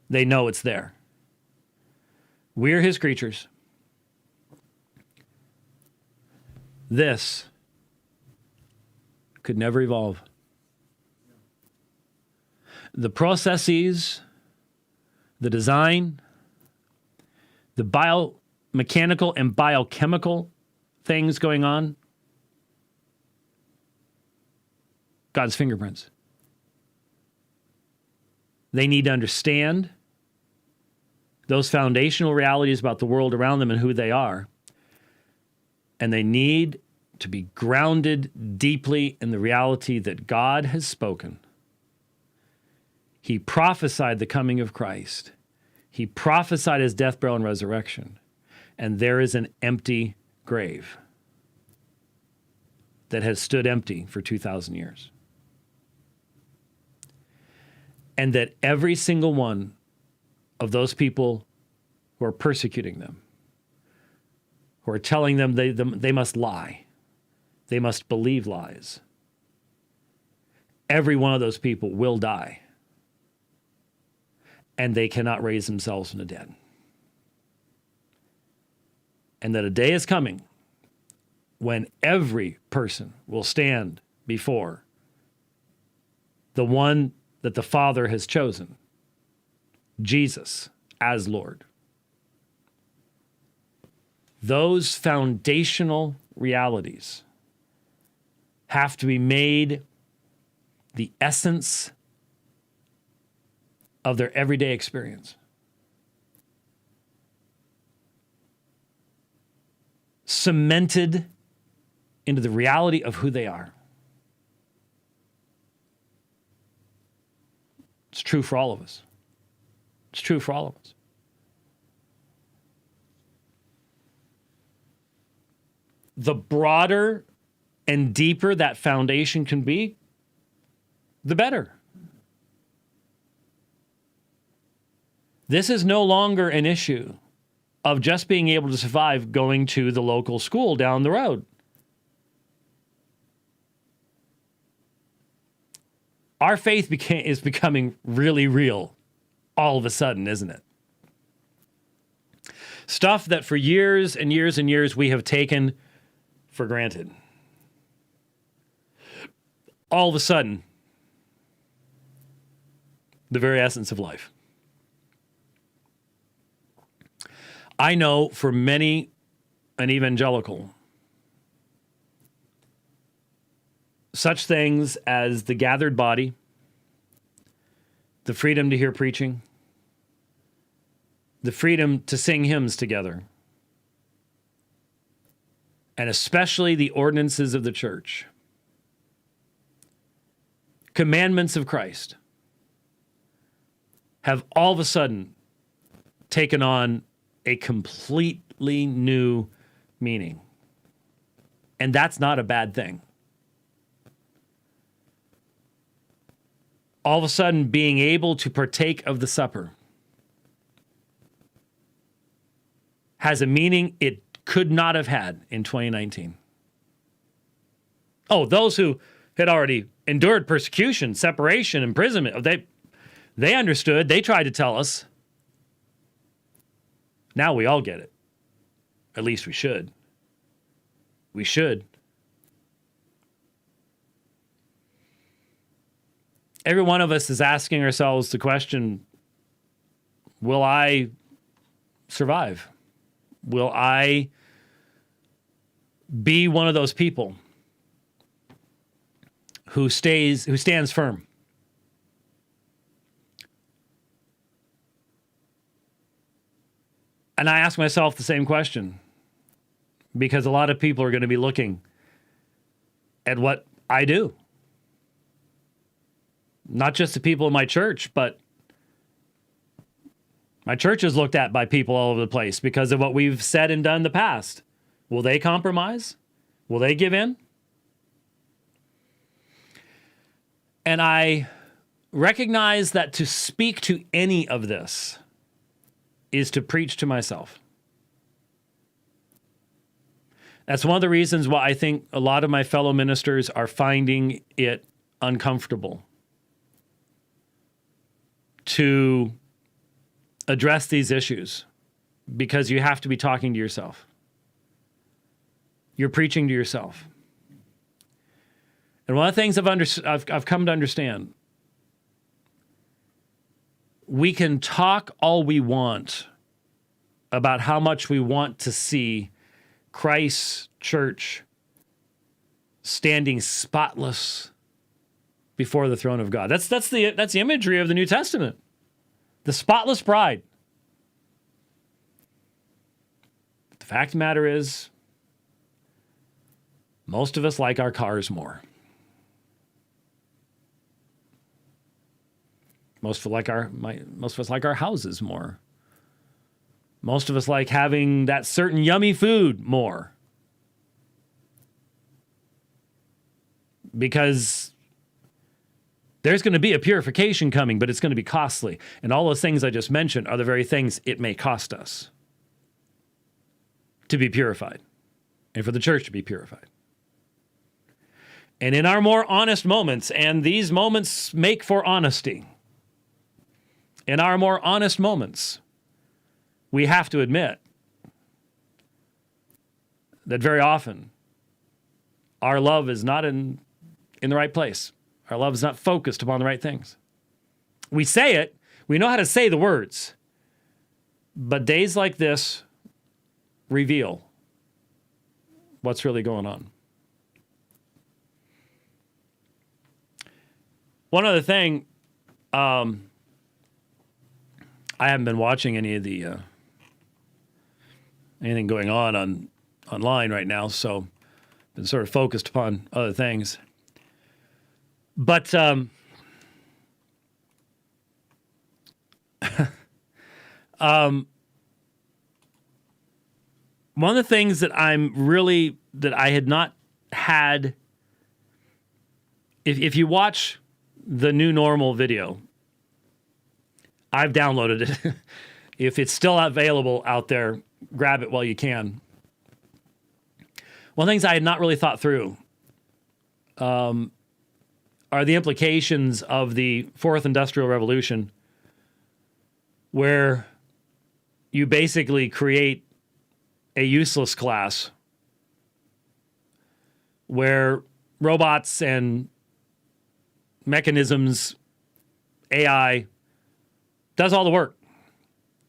S1: They know it's there. We're his creatures. This could never evolve. The processes, the design, the biomechanical and biochemical things going on, God's fingerprints. They need to understand those foundational realities about the world around them and who they are. And they need to be grounded deeply in the reality that God has spoken. He prophesied the coming of Christ. He prophesied his death, burial, and resurrection. And there is an empty grave that has stood empty for 2,000 years. And that every single one of those people who are persecuting them, who are telling them they must lie, they must believe lies, every one of those people will die. And they cannot raise themselves from the dead. And that a day is coming when every person will stand before the one that the Father has chosen, Jesus as Lord. Those foundational realities have to be made the essence of their everyday experience. Cemented into the reality of who they are. It's true for all of us. It's true for all of us. The broader and deeper that foundation can be, the better. This is no longer an issue of just being able to survive going to the local school down the road. Our faith is becoming really real all of a sudden, isn't it? Stuff that for years and years and years we have taken for granted. All of a sudden, the very essence of life. I know for many an evangelical, such things as the gathered body, the freedom to hear preaching, the freedom to sing hymns together, and especially the ordinances of the church, commandments of Christ, have all of a sudden taken on a completely new meaning. And that's not a bad thing. All of a sudden, being able to partake of the supper has a meaning it could not have had in 2019. Oh, those who had already endured persecution, separation, imprisonment, they understood. They tried to tell us. Now we all get it. At least we should. We should. Every one of us is asking ourselves the question, will I survive? Will I be one of those people who stands firm? And I ask myself the same question because a lot of people are going to be looking at what I do. Not just the people in my church, but my church is looked at by people all over the place because of what we've said and done in the past. Will they compromise? Will they give in? And I recognize that to speak to any of this is to preach to myself. That's one of the reasons why I think a lot of my fellow ministers are finding it uncomfortable to address these issues, because you have to be talking to yourself. You're preaching to yourself. And one of the things I've come to understand, we can talk all we want about how much we want to see Christ's church standing spotless before the throne of God. That's the imagery of the New Testament. The spotless bride. The fact of the matter is, most of us like our cars more. Most of us like our houses more. Most of us like having that certain yummy food more. Because there's going to be a purification coming, but it's going to be costly. And all those things I just mentioned are the very things it may cost us to be purified and for the church to be purified. And in our more honest moments, and these moments make for honesty, in our more honest moments, we have to admit that very often our love is not in the right place. Our love is not focused upon the right things. We say it, we know how to say the words, but days like this reveal what's really going on. One other thing, I haven't been watching any of the anything going on online right now, so I've been sort of focused upon other things. But one of the things that I had not had, if you watch the New Normal video, I've downloaded it. If it's still available out there, grab it while you can. One of the things I had not really thought through are the implications of the Fourth Industrial Revolution, where you basically create a useless class where robots and mechanisms, AI, does all the work.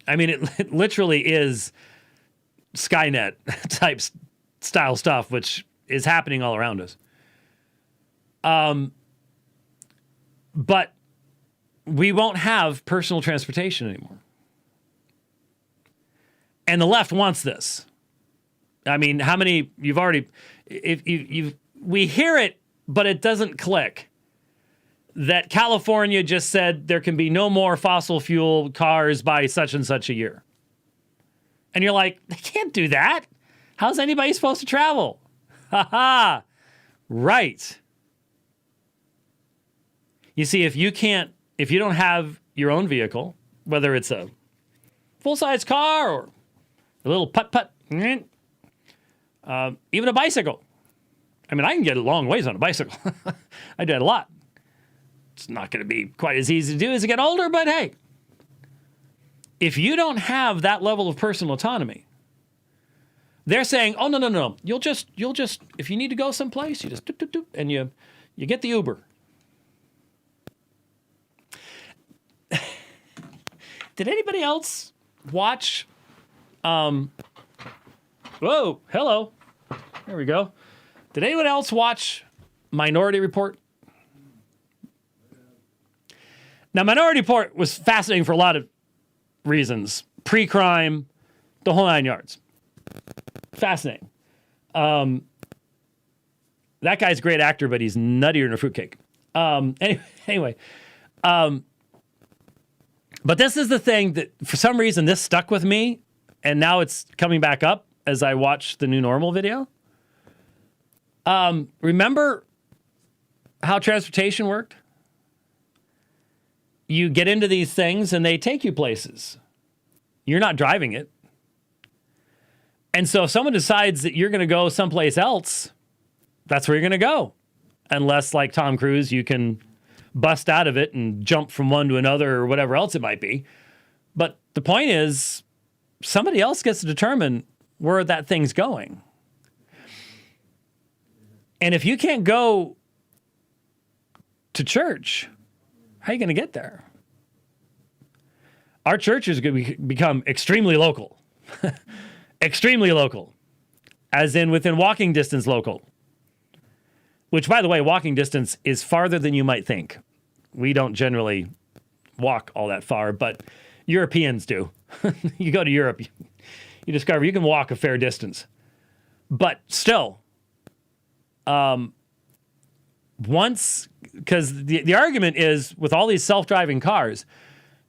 S1: I mean, it literally is Skynet type style stuff, which is happening all around us. But we won't have personal transportation anymore. And the left wants this. I mean, how many you've already, we hear it, but it doesn't click. That California just said there can be no more fossil fuel cars by such and such a year. And you're like, they can't do that. How's anybody supposed to travel? Ha ha. Right. You see, if you don't have your own vehicle, whether it's a full-size car or a little putt-putt, even a bicycle. I mean, I can get a long ways on a bicycle. I do that a lot. It's not going to be quite as easy to do as I get older, but hey, if you don't have that level of personal autonomy, they're saying, oh, no. You'll just, if you need to go someplace, you just, doop, doop, doop, and you get the Uber. Did anybody else watch, whoa, hello. There we go. Did anyone else watch Minority Report? Now, Minority Report was fascinating for a lot of reasons. Pre-crime, the whole 9 yards. Fascinating. That guy's a great actor, but he's nuttier than a fruitcake. Anyway. But this is the thing that, for some reason, this stuck with me, and now it's coming back up as I watch the New Normal video. Remember how transportation worked? You get into these things, and they take you places. You're not driving it. And so if someone decides that you're going to go someplace else, that's where you're going to go. Unless, like Tom Cruise, you can bust out of it and jump from one to another or whatever else it might be. But the point is, somebody else gets to determine where that thing's going. And if you can't go to church, how are you going to get there? Our church is going to become extremely local. Extremely local. As in within walking distance local. Which, by the way, walking distance is farther than you might think. We don't generally walk all that far, but Europeans do. You go to Europe, you discover you can walk a fair distance. But still, once, because the argument is with all these self-driving cars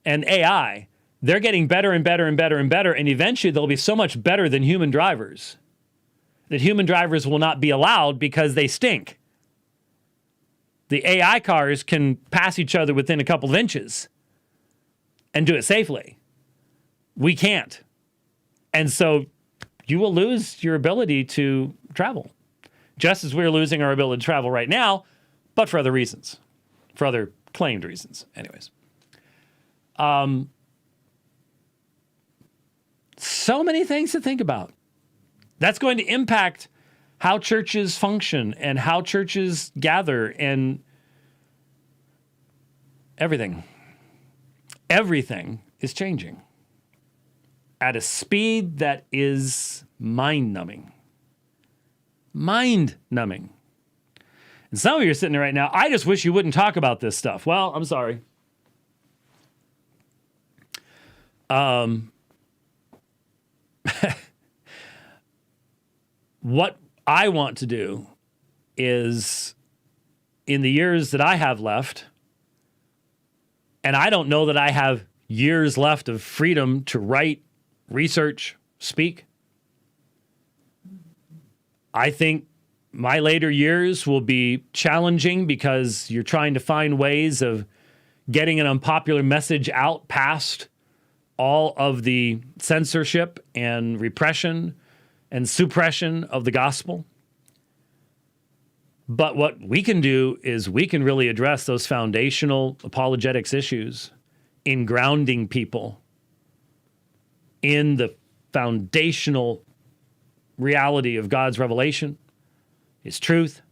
S1: and AI, they're getting better and better and better and better, and eventually they'll be so much better than human drivers that human drivers will not be allowed because they stink. The AI cars can pass each other within a couple of inches and do it safely. We can't. And so you will lose your ability to travel, just as we're losing our ability to travel right now, but for other reasons, for other claimed reasons. Anyways. So many things to think about. That's going to impact how churches function and how churches gather and everything. Everything is changing at a speed that is mind-numbing. Mind-numbing. And some of you are sitting there right now, I just wish you wouldn't talk about this stuff. Well, I'm sorry. What I want to do is, in the years that I have left, and I don't know that I have years left of freedom to write, research, speak. I think my later years will be challenging because you're trying to find ways of getting an unpopular message out past all of the censorship and repression and suppression of the gospel. But what we can do is we can really address those foundational apologetics issues in grounding people in the foundational reality of God's revelation, His truth,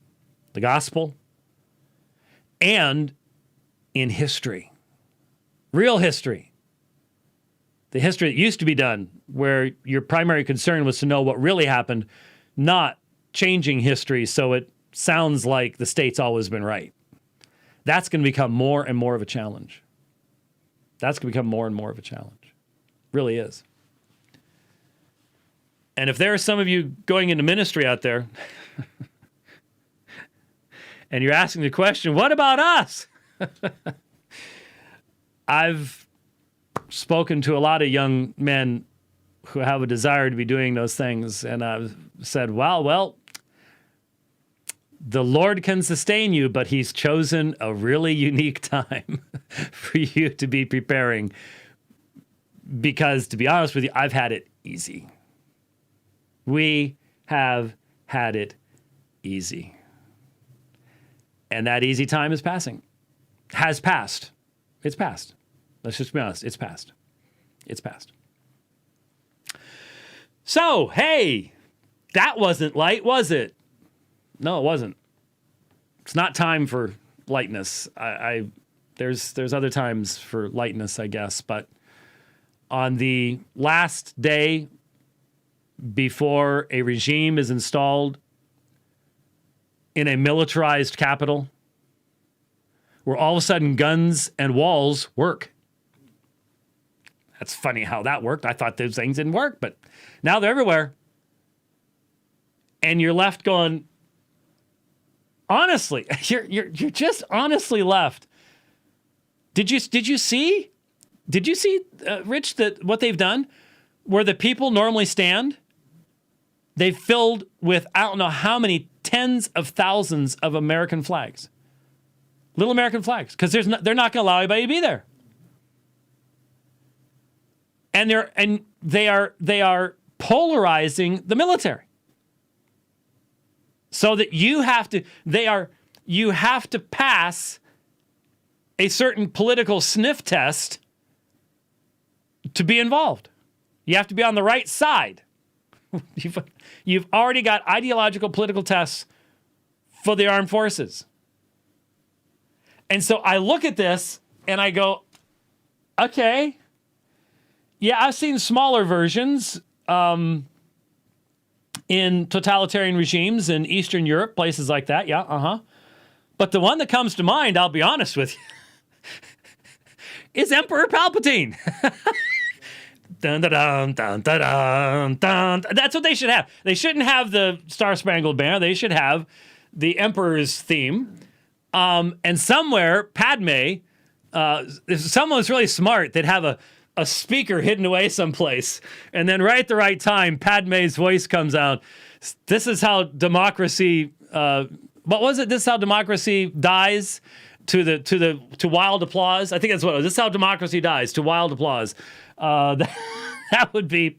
S1: the gospel, and in history. Real history. The history that used to be done, where your primary concern was to know what really happened, not changing history so it sounds like the state's always been right. That's going to become more and more of a challenge. That's going to become more and more of a challenge. Really is. And if there are some of you going into ministry out there, and you're asking the question, what about us? I've spoken to a lot of young men who have a desire to be doing those things, and I've said, well, the Lord can sustain you, but He's chosen a really unique time for you to be preparing, because, to be honest with you, I've had it easy. We have had it easy. And that easy time is passing. Has passed. It's passed. Let's just be honest. It's passed. It's passed. So, hey, that wasn't light, was it? No, it wasn't. It's not time for lightness. There's other times for lightness, I guess. But on the last day before a regime is installed in a militarized capital, where all of a sudden guns and walls work. That's funny how that worked. I thought those things didn't work, but now they're everywhere. And you're left going, Honestly, you're just honestly left. Did you see, Rich, that what they've done, where the people normally stand, they've filled with I don't know how many tens of thousands of American flags, little American flags, because they're not going to allow anybody to be there, and they are polarizing the military, so that you have to pass a certain political sniff test to be involved. You have to be on the right side. You've already got ideological political tests for the armed forces. And so I look at this and I go, okay, yeah, I've seen smaller versions in totalitarian regimes in Eastern Europe, places like that. Yeah, But the one that comes to mind, I'll be honest with you, is Emperor Palpatine. Dun, dun, dun, dun, dun, dun. That's what they should have. They shouldn't have the Star Spangled Banner. They should have the Emperor's theme. And somewhere, Padme, if someone was really smart, they'd have a speaker hidden away someplace. And then right at the right time, Padme's voice comes out. This is how democracy, what was it? This is how democracy dies to wild applause. I think that's what it was. This is how democracy dies, to wild applause. That would be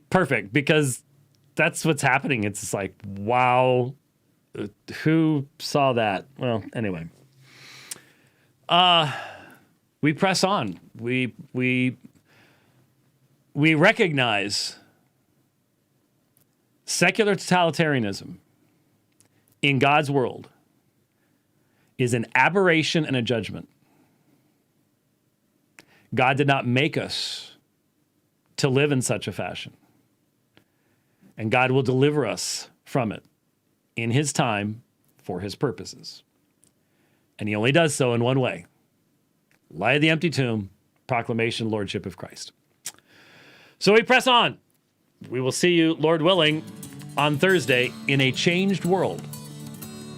S1: perfect, because that's what's happening. It's just like, wow, who saw that? Well, anyway, we press on. We recognize secular totalitarianism in God's world is an aberration and a judgment. God did not make us to live in such a fashion. And God will deliver us from it in his time for his purposes. And he only does so in one way: lie of the empty tomb, proclamation, lordship of Christ. So we press on. We will see you, Lord willing, on Thursday in a changed world.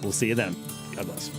S1: We'll see you then. God bless.